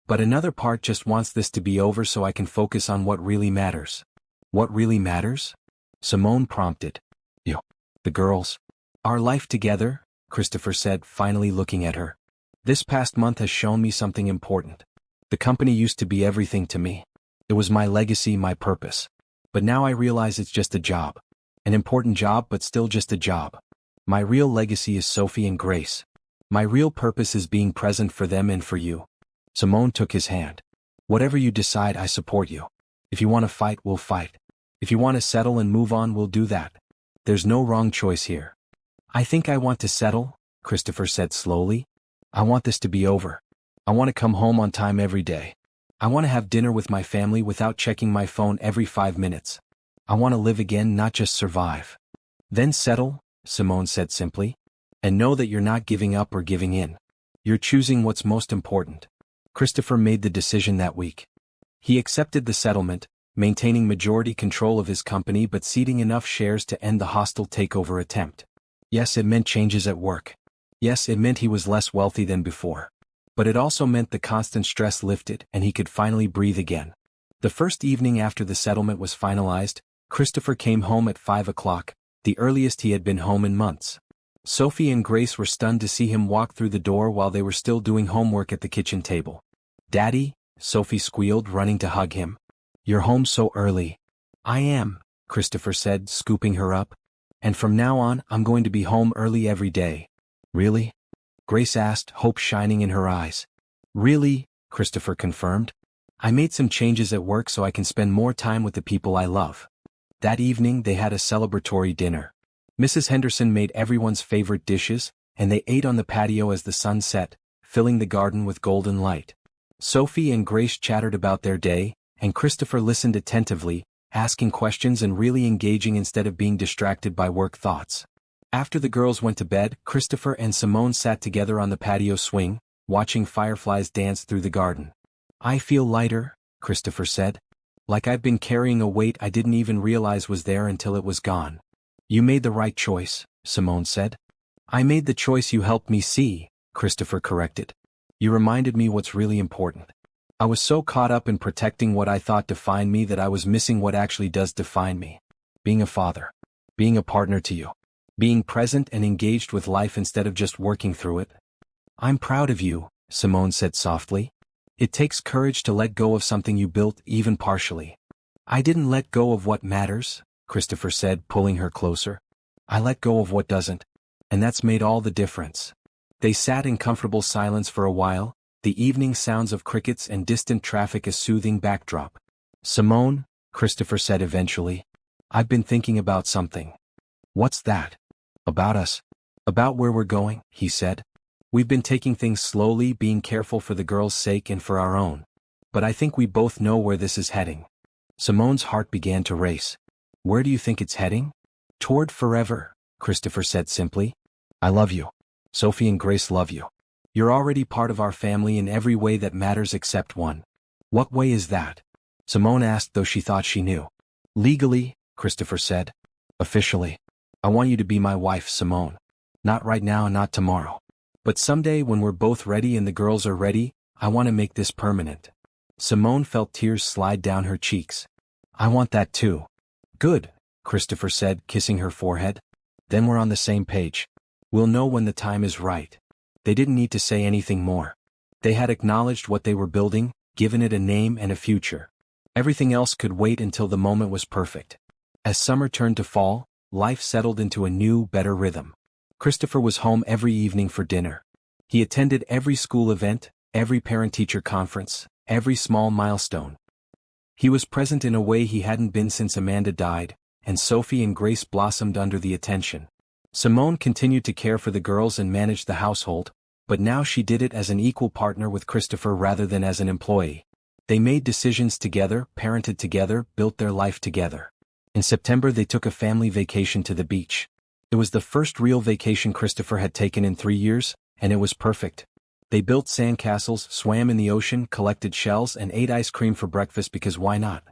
But another part just wants this to be over so I can focus on what really matters. What really matters? Simone prompted. You. The girls. Our life together, Christopher said, finally looking at her. This past month has shown me something important. The company used to be everything to me. It was my legacy, my purpose. But now I realize it's just a job. An important job, but still just a job. My real legacy is Sophie and Grace. My real purpose is being present for them and for you. Simone took his hand. Whatever you decide, I support you. If you want to fight, we'll fight. If you want to settle and move on, we'll do that. There's no wrong choice here. I think I want to settle, Christopher said slowly. I want this to be over. I want to come home on time every day. I want to have dinner with my family without checking my phone every 5 minutes. I want to live again, not just survive. Then settle, Simone said simply. And know that you're not giving up or giving in. You're choosing what's most important. Christopher made the decision that week. He accepted the settlement, maintaining majority control of his company but ceding enough shares to end the hostile takeover attempt. Yes, it meant changes at work. Yes, it meant he was less wealthy than before. But it also meant the constant stress lifted and he could finally breathe again. The first evening after the settlement was finalized, Christopher came home at 5 o'clock, the earliest he had been home in months. Sophie and Grace were stunned to see him walk through the door while they were still doing homework at the kitchen table. Daddy, Sophie squealed, running to hug him. You're home so early. I am, Christopher said, scooping her up. And from now on, I'm going to be home early every day. Really? Grace asked, hope shining in her eyes. Really? Christopher confirmed. I made some changes at work so I can spend more time with the people I love. That evening they had a celebratory dinner. Mrs. Henderson made everyone's favorite dishes, and they ate on the patio as the sun set, filling the garden with golden light. Sophie and Grace chattered about their day, and Christopher listened attentively, asking questions and really engaging instead of being distracted by work thoughts. After the girls went to bed, Christopher and Simone sat together on the patio swing, watching fireflies dance through the garden. I feel lighter, Christopher said. Like I've been carrying a weight I didn't even realize was there until it was gone. You made the right choice, Simone said. I made the choice you helped me see, Christopher corrected. You reminded me what's really important. I was so caught up in protecting what I thought defined me that I was missing what actually does define me. Being a father. Being a partner to you. Being present and engaged with life instead of just working through it. I'm proud of you, Simone said softly. It takes courage to let go of something you built, even partially. I didn't let go of what matters, Christopher said, pulling her closer. I let go of what doesn't. And that's made all the difference. They sat in comfortable silence for a while, the evening sounds of crickets and distant traffic a soothing backdrop. Simone, Christopher said eventually, I've been thinking about something. What's that? About us. About where we're going, he said. We've been taking things slowly, being careful for the girls' sake and for our own. But I think we both know where this is heading. Simone's heart began to race. Where do you think it's heading? Toward forever, Christopher said simply. I love you. Sophie and Grace love you. You're already part of our family in every way that matters except one. What way is that? Simone asked, though she thought she knew. Legally, Christopher said. Officially. I want you to be my wife, Simone. Not right now and not tomorrow. But someday when we're both ready and the girls are ready, I want to make this permanent. Simone felt tears slide down her cheeks. I want that too. Good, Christopher said, kissing her forehead. Then we're on the same page. We'll know when the time is right. They didn't need to say anything more. They had acknowledged what they were building, given it a name and a future. Everything else could wait until the moment was perfect. As summer turned to fall, life settled into a new, better rhythm. Christopher was home every evening for dinner. He attended every school event, every parent-teacher conference, every small milestone. He was present in a way he hadn't been since Amanda died, and Sophie and Grace blossomed under the attention. Simone continued to care for the girls and manage the household, but now she did it as an equal partner with Christopher rather than as an employee. They made decisions together, parented together, built their life together. In September they took a family vacation to the beach. It was the first real vacation Christopher had taken in 3 years, and it was perfect. They built sandcastles, swam in the ocean, collected shells, and ate ice cream for breakfast because why not?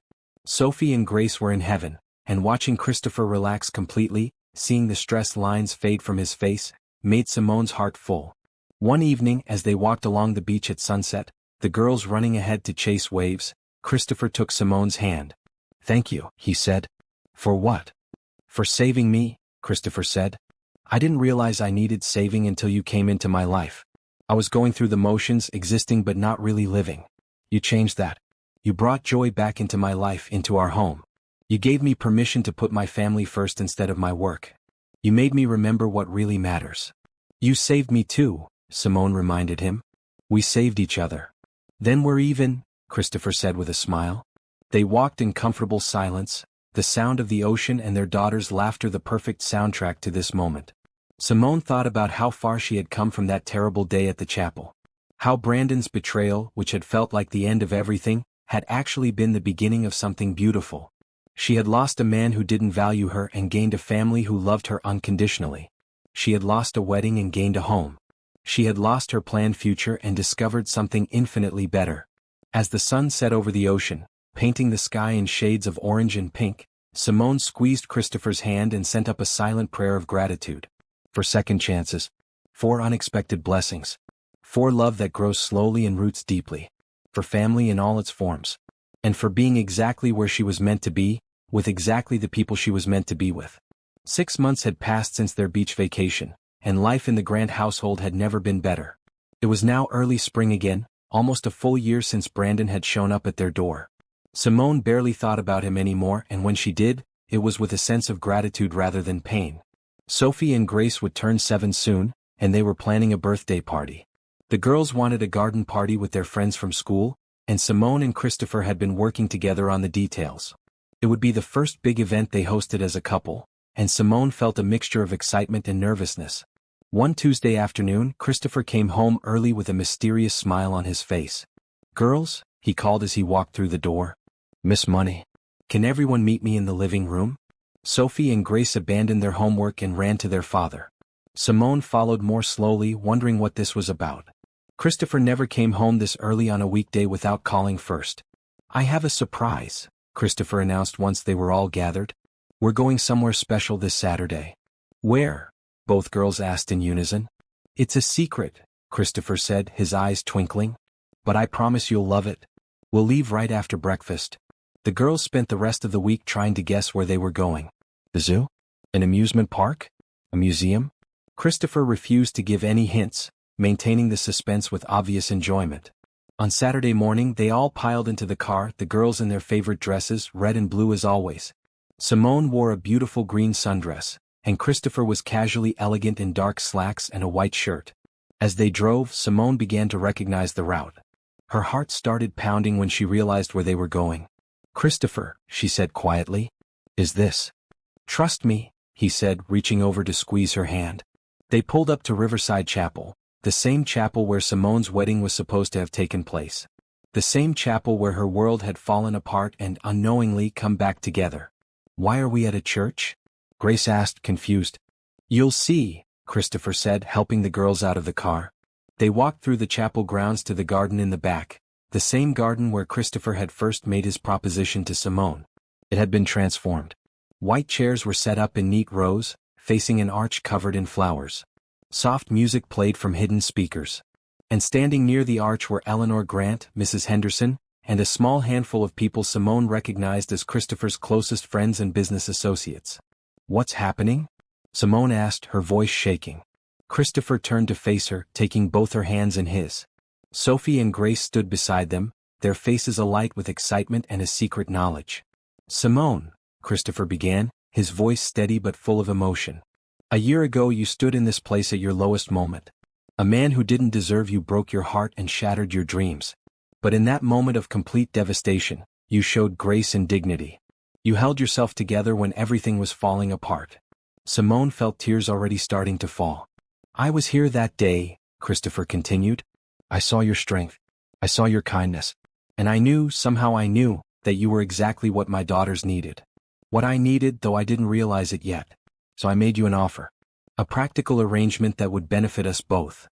Sophie and Grace were in heaven, and watching Christopher relax completely, seeing the stress lines fade from his face, made Simone's heart full. One evening as they walked along the beach at sunset, the girls running ahead to chase waves, Christopher took Simone's hand. Thank you, he said. For what? For saving me, Christopher said. I didn't realize I needed saving until you came into my life. I was going through the motions, existing but not really living. You changed that. You brought joy back into my life, into our home. You gave me permission to put my family first instead of my work. You made me remember what really matters. You saved me too, Simone reminded him. We saved each other. Then we're even, Christopher said with a smile. They walked in comfortable silence, the sound of the ocean and their daughter's laughter the perfect soundtrack to this moment. Simone thought about how far she had come from that terrible day at the chapel. How Brandon's betrayal, which had felt like the end of everything, had actually been the beginning of something beautiful. She had lost a man who didn't value her and gained a family who loved her unconditionally. She had lost a wedding and gained a home. She had lost her planned future and discovered something infinitely better. As the sun set over the ocean, painting the sky in shades of orange and pink, Simone squeezed Christopher's hand and sent up a silent prayer of gratitude. For second chances. For unexpected blessings. For love that grows slowly and roots deeply. For family in all its forms. And for being exactly where she was meant to be, with exactly the people she was meant to be with. 6 months had passed since their beach vacation, and life in the Grant household had never been better. It was now early spring again, almost a full year since Brandon had shown up at their door. Simone barely thought about him anymore, and when she did, it was with a sense of gratitude rather than pain. Sophie and Grace would turn 7 soon, and they were planning a birthday party. The girls wanted a garden party with their friends from school, and Simone and Christopher had been working together on the details. It would be the first big event they hosted as a couple, and Simone felt a mixture of excitement and nervousness. One Tuesday afternoon, Christopher came home early with a mysterious smile on his face. "Girls," he called as he walked through the door. "Miss Money. Can everyone meet me in the living room?" Sophie and Grace abandoned their homework and ran to their father. Simone followed more slowly, wondering what this was about. Christopher never came home this early on a weekday without calling first. "I have a surprise," Christopher announced once they were all gathered. "We're going somewhere special this Saturday." "Where?" both girls asked in unison. "It's a secret," Christopher said, his eyes twinkling. "But I promise you'll love it. We'll leave right after breakfast." The girls spent the rest of the week trying to guess where they were going. The zoo? An amusement park? A museum? Christopher refused to give any hints, maintaining the suspense with obvious enjoyment. On Saturday morning they all piled into the car, the girls in their favorite dresses, red and blue as always. Simone wore a beautiful green sundress, and Christopher was casually elegant in dark slacks and a white shirt. As they drove, Simone began to recognize the route. Her heart started pounding when she realized where they were going. "Christopher," she said quietly, "is this?" "Trust me," he said, reaching over to squeeze her hand. They pulled up to Riverside Chapel, the same chapel where Simone's wedding was supposed to have taken place. The same chapel where her world had fallen apart and unknowingly come back together. "Why are we at a church?" Grace asked, confused. "You'll see," Christopher said, helping the girls out of the car. They walked through the chapel grounds to the garden in the back, the same garden where Christopher had first made his proposition to Simone. It had been transformed. White chairs were set up in neat rows, facing an arch covered in flowers. Soft music played from hidden speakers. And standing near the arch were Eleanor Grant, Mrs. Henderson, and a small handful of people Simone recognized as Christopher's closest friends and business associates. "What's happening?" Simone asked, her voice shaking. Christopher turned to face her, taking both her hands in his. Sophie and Grace stood beside them, their faces alight with excitement and a secret knowledge. "Simone," Christopher began, his voice steady but full of emotion. "A year ago you stood in this place at your lowest moment. A man who didn't deserve you broke your heart and shattered your dreams. But in that moment of complete devastation, you showed grace and dignity. You held yourself together when everything was falling apart." Simone felt tears already starting to fall. "I was here that day," Christopher continued. "I saw your strength. I saw your kindness. And I knew, somehow I knew, that you were exactly what my daughters needed. What I needed, though I didn't realize it yet. So I made you an offer. A practical arrangement that would benefit us both."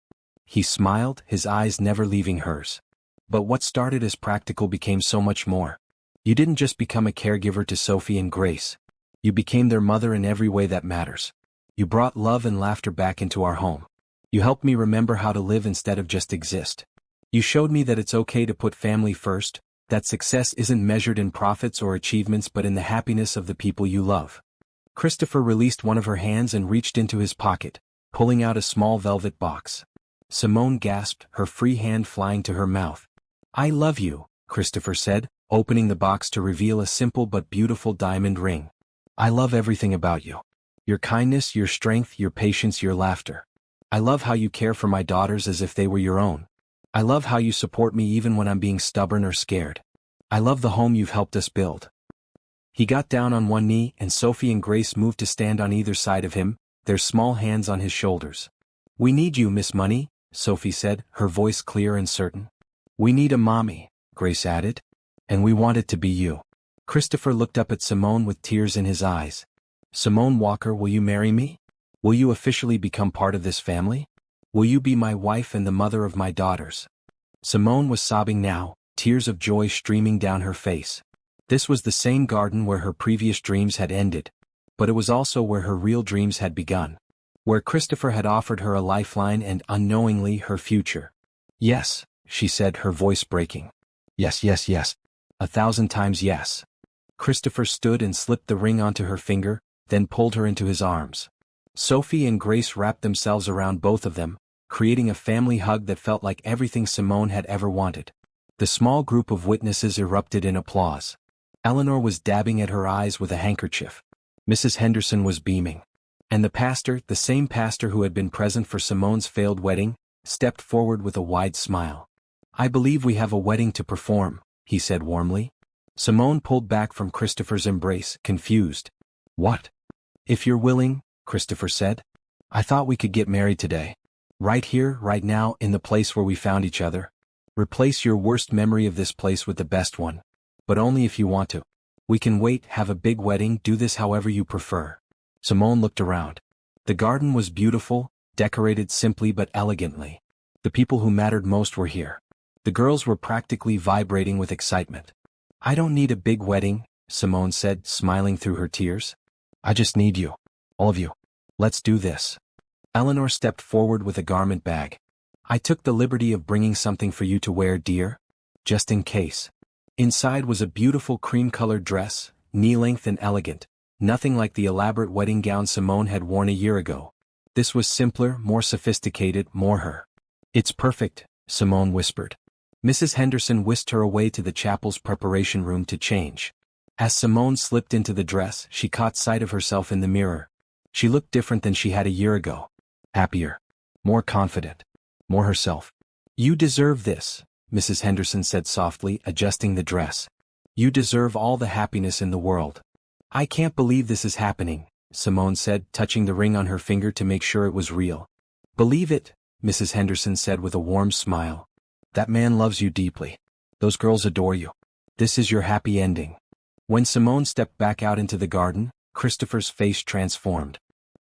He smiled, his eyes never leaving hers. "But what started as practical became so much more. You didn't just become a caregiver to Sophie and Grace. You became their mother in every way that matters. You brought love and laughter back into our home. You helped me remember how to live instead of just exist. You showed me that it's okay to put family first, that success isn't measured in profits or achievements but in the happiness of the people you love." Christopher released one of her hands and reached into his pocket, pulling out a small velvet box. Simone gasped, her free hand flying to her mouth. "I love you," Christopher said, opening the box to reveal a simple but beautiful diamond ring. "I love everything about you. Your kindness, your strength, your patience, your laughter. I love how you care for my daughters as if they were your own. I love how you support me even when I'm being stubborn or scared. I love the home you've helped us build." He got down on one knee and Sophie and Grace moved to stand on either side of him, their small hands on his shoulders. "We need you, Miss Money," Sophie said, her voice clear and certain. "We need a mommy," Grace added. "And we want it to be you." Christopher looked up at Simone with tears in his eyes. "Simone Walker, will you marry me? Will you officially become part of this family? Will you be my wife and the mother of my daughters?" Simone was sobbing now, tears of joy streaming down her face. This was the same garden where her previous dreams had ended, but it was also where her real dreams had begun. Where Christopher had offered her a lifeline and unknowingly her future. "Yes," she said, her voice breaking. "Yes, yes, yes. 1,000 times yes." Christopher stood and slipped the ring onto her finger, then pulled her into his arms. Sophie and Grace wrapped themselves around both of them, creating a family hug that felt like everything Simone had ever wanted. The small group of witnesses erupted in applause. Eleanor was dabbing at her eyes with a handkerchief. Mrs. Henderson was beaming. And the same pastor who had been present for Simone's failed wedding, stepped forward with a wide smile. "I believe we have a wedding to perform," he said warmly. Simone pulled back from Christopher's embrace, confused. "What?" "If you're willing," Christopher said. "I thought we could get married today. Right here, right now, in the place where we found each other. Replace your worst memory of this place with the best one. But only if you want to. We can wait, have a big wedding, do this however you prefer." Simone looked around. The garden was beautiful, decorated simply but elegantly. The people who mattered most were here. The girls were practically vibrating with excitement. "I don't need a big wedding," Simone said, smiling through her tears. "I just need you. All of you. Let's do this." Eleanor stepped forward with a garment bag. "I took the liberty of bringing something for you to wear, dear. Just in case." Inside was a beautiful cream-colored dress, knee-length and elegant, nothing like the elaborate wedding gown Simone had worn a year ago. This was simpler, more sophisticated, more her. "It's perfect," Simone whispered. Mrs. Henderson whisked her away to the chapel's preparation room to change. As Simone slipped into the dress, she caught sight of herself in the mirror. She looked different than she had a year ago. Happier. More confident. More herself. "You deserve this," Mrs. Henderson said softly, adjusting the dress. "You deserve all the happiness in the world." "I can't believe this is happening," Simone said, touching the ring on her finger to make sure it was real. "Believe it," Mrs. Henderson said with a warm smile. "That man loves you deeply. Those girls adore you. This is your happy ending." When Simone stepped back out into the garden, Christopher's face transformed.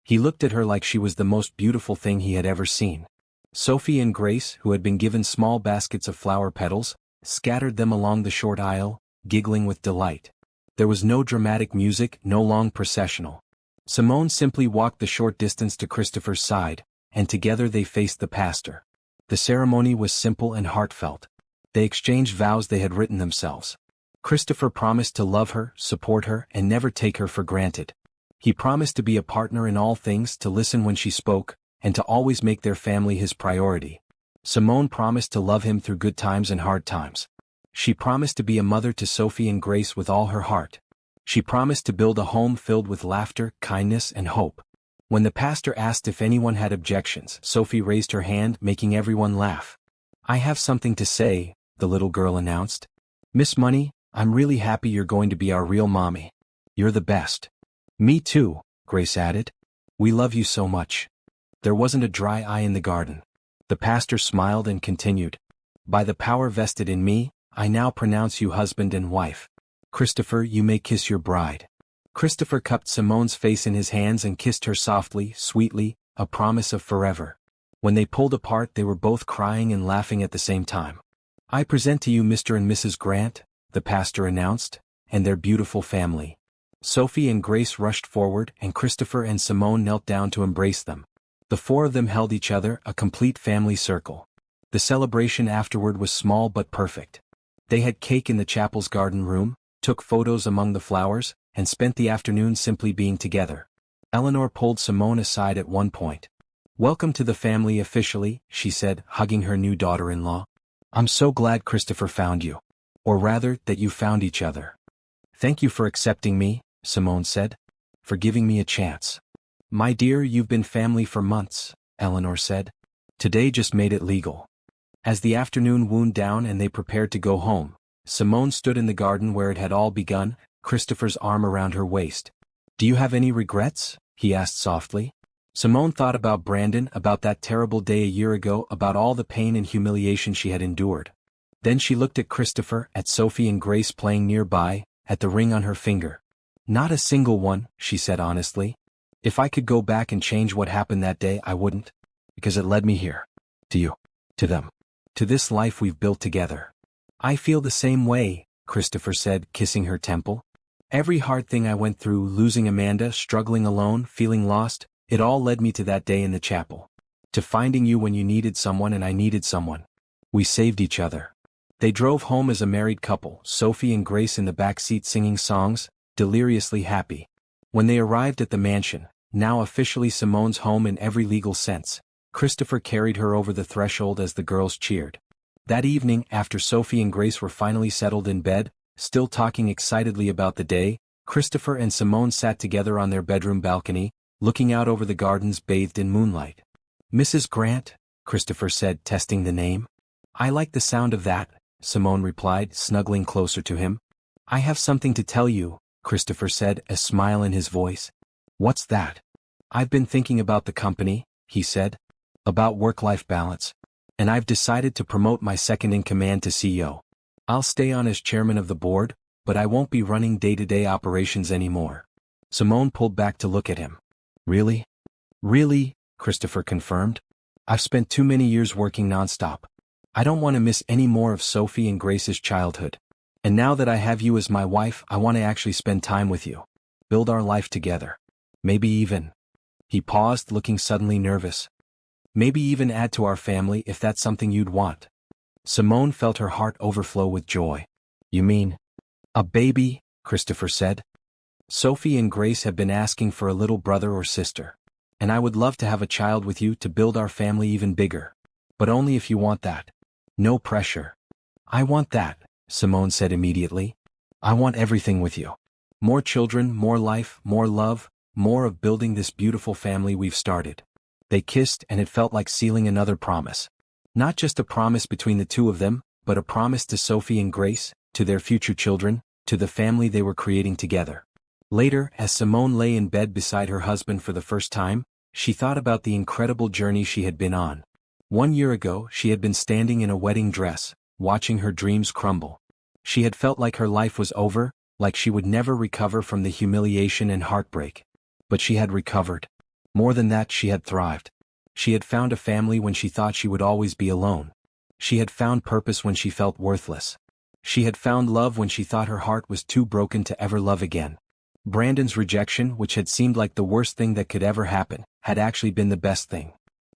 He looked at her like she was the most beautiful thing he had ever seen. Sophie and Grace, who had been given small baskets of flower petals, scattered them along the short aisle, giggling with delight. There was no dramatic music, no long processional. Simone simply walked the short distance to Christopher's side, and together they faced the pastor. The ceremony was simple and heartfelt. They exchanged vows they had written themselves. Christopher promised to love her, support her, and never take her for granted. He promised to be a partner in all things, to listen when she spoke, and to always make their family his priority. Simone promised to love him through good times and hard times. She promised to be a mother to Sophie and Grace with all her heart. She promised to build a home filled with laughter, kindness, and hope. When the pastor asked if anyone had objections, Sophie raised her hand, making everyone laugh. "I have something to say," the little girl announced. "Miss Money, I'm really happy you're going to be our real mommy. You're the best." "Me too," Grace added. "We love you so much." There wasn't a dry eye in the garden. The pastor smiled and continued. "By the power vested in me, I now pronounce you husband and wife. Christopher, you may kiss your bride." Christopher cupped Simone's face in his hands and kissed her softly, sweetly, a promise of forever. When they pulled apart, they were both crying and laughing at the same time. "I present to you Mr. and Mrs. Grant," the pastor announced, "and their beautiful family." Sophie and Grace rushed forward, and Christopher and Simone knelt down to embrace them. The four of them held each other, a complete family circle. The celebration afterward was small but perfect. They had cake in the chapel's garden room, took photos among the flowers, and spent the afternoon simply being together. Eleanor pulled Simone aside at one point. "Welcome to the family officially," she said, hugging her new daughter-in-law. "I'm so glad Christopher found you. Or rather, that you found each other." "Thank you for accepting me," Simone said. "For giving me a chance." "My dear, you've been family for months," Eleanor said. "Today just made it legal." As the afternoon wound down and they prepared to go home, Simone stood in the garden where it had all begun, Christopher's arm around her waist. "Do you have any regrets?" he asked softly. Simone thought about Brandon, about that terrible day a year ago, about all the pain and humiliation she had endured. Then she looked at Christopher, at Sophie and Grace playing nearby, at the ring on her finger. "Not a single one," she said honestly. "If I could go back and change what happened that day, I wouldn't. Because it led me here. To you. To them. To this life we've built together." "I feel the same way," Christopher said, kissing her temple. "Every hard thing I went through, losing Amanda, struggling alone, feeling lost, it all led me to that day in the chapel. To finding you when you needed someone and I needed someone. We saved each other." They drove home as a married couple, Sophie and Grace in the back seat singing songs, deliriously happy. When they arrived at the mansion, now officially Simone's home in every legal sense, Christopher carried her over the threshold as the girls cheered. That evening, after Sophie and Grace were finally settled in bed, still talking excitedly about the day, Christopher and Simone sat together on their bedroom balcony, looking out over the gardens bathed in moonlight. "Mrs. Grant," Christopher said, testing the name. "I like the sound of that," Simone replied, snuggling closer to him. "I have something to tell you," Christopher said, a smile in his voice. "What's that?" "I've been thinking about the company," he said. "About work-life balance. And I've decided to promote my second-in-command to CEO. I'll stay on as chairman of the board, but I won't be running day-to-day operations anymore." Simone pulled back to look at him. "Really?" "Really," Christopher confirmed. "I've spent too many years working nonstop. I don't want to miss any more of Sophie and Grace's childhood. And now that I have you as my wife, I want to actually spend time with you. Build our life together. Maybe even—" He paused, looking suddenly nervous. "Maybe even add to our family if that's something you'd want." Simone felt her heart overflow with joy. "You mean a baby?" Christopher said. "Sophie and Grace have been asking for a little brother or sister. And I would love to have a child with you to build our family even bigger. But only if you want that. No pressure." "I want that," Simone said immediately. "I want everything with you. More children, more life, more love, more of building this beautiful family we've started." They kissed, and it felt like sealing another promise. Not just a promise between the two of them, but a promise to Sophie and Grace, to their future children, to the family they were creating together. Later, as Simone lay in bed beside her husband for the first time, she thought about the incredible journey she had been on. 1 year ago, she had been standing in a wedding dress, watching her dreams crumble. She had felt like her life was over, like she would never recover from the humiliation and heartbreak. But she had recovered. More than that, she had thrived. She had found a family when she thought she would always be alone. She had found purpose when she felt worthless. She had found love when she thought her heart was too broken to ever love again. Brandon's rejection, which had seemed like the worst thing that could ever happen, had actually been the best thing.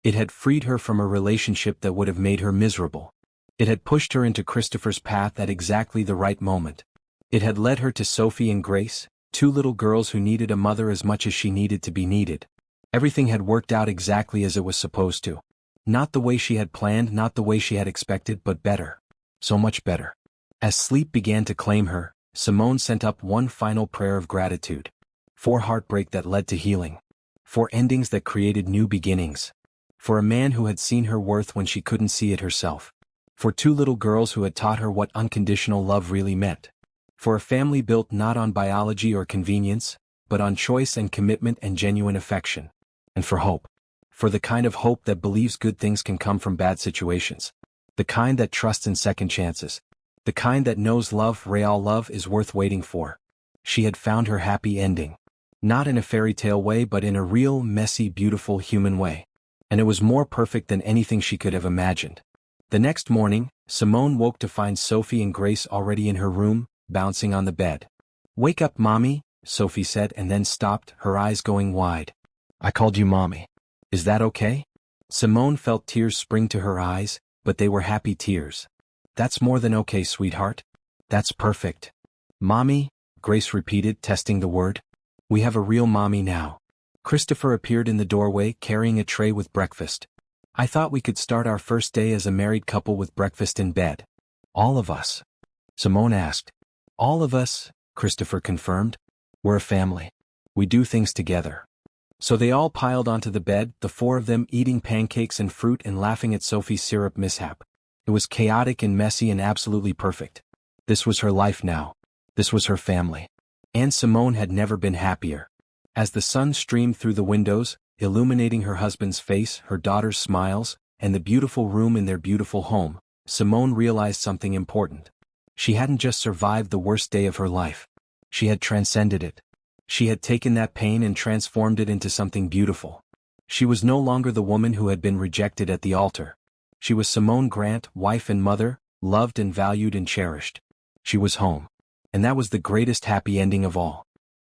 It had freed her from a relationship that would have made her miserable. It had pushed her into Christopher's path at exactly the right moment. It had led her to Sophie and Grace, two little girls who needed a mother as much as she needed to be needed. Everything had worked out exactly as it was supposed to. Not the way she had planned, not the way she had expected, but better. So much better. As sleep began to claim her, Simone sent up one final prayer of gratitude. For heartbreak that led to healing. For endings that created new beginnings. For a man who had seen her worth when she couldn't see it herself. For two little girls who had taught her what unconditional love really meant. For a family built not on biology or convenience, but on choice and commitment and genuine affection. And for hope. For the kind of hope that believes good things can come from bad situations. The kind that trusts in second chances. The kind that knows love, real love, is worth waiting for. She had found her happy ending. Not in a fairy tale way, but in a real, messy, beautiful human way. And it was more perfect than anything she could have imagined. The next morning, Simone woke to find Sophie and Grace already in her room, bouncing on the bed. "Wake up, Mommy," Sophie said, and then stopped, her eyes going wide. "I called you Mommy. Is that okay?" Simone felt tears spring to her eyes, but they were happy tears. "That's more than okay, sweetheart. That's perfect." "Mommy," Grace repeated, testing the word. "We have a real mommy now." Christopher appeared in the doorway, carrying a tray with breakfast. "I thought we could start our first day as a married couple with breakfast in bed." "All of us?" Simone asked. "All of us," Christopher confirmed. "We're a family. We do things together." So they all piled onto the bed, the four of them eating pancakes and fruit and laughing at Sophie's syrup mishap. It was chaotic and messy and absolutely perfect. This was her life now. This was her family. And Simone had never been happier. As the sun streamed through the windows, illuminating her husband's face, her daughter's smiles, and the beautiful room in their beautiful home, Simone realized something important. She hadn't just survived the worst day of her life. She had transcended it. She had taken that pain and transformed it into something beautiful. She was no longer the woman who had been rejected at the altar. She was Simone Grant, wife and mother, loved and valued and cherished. She was home. And that was the greatest happy ending of all.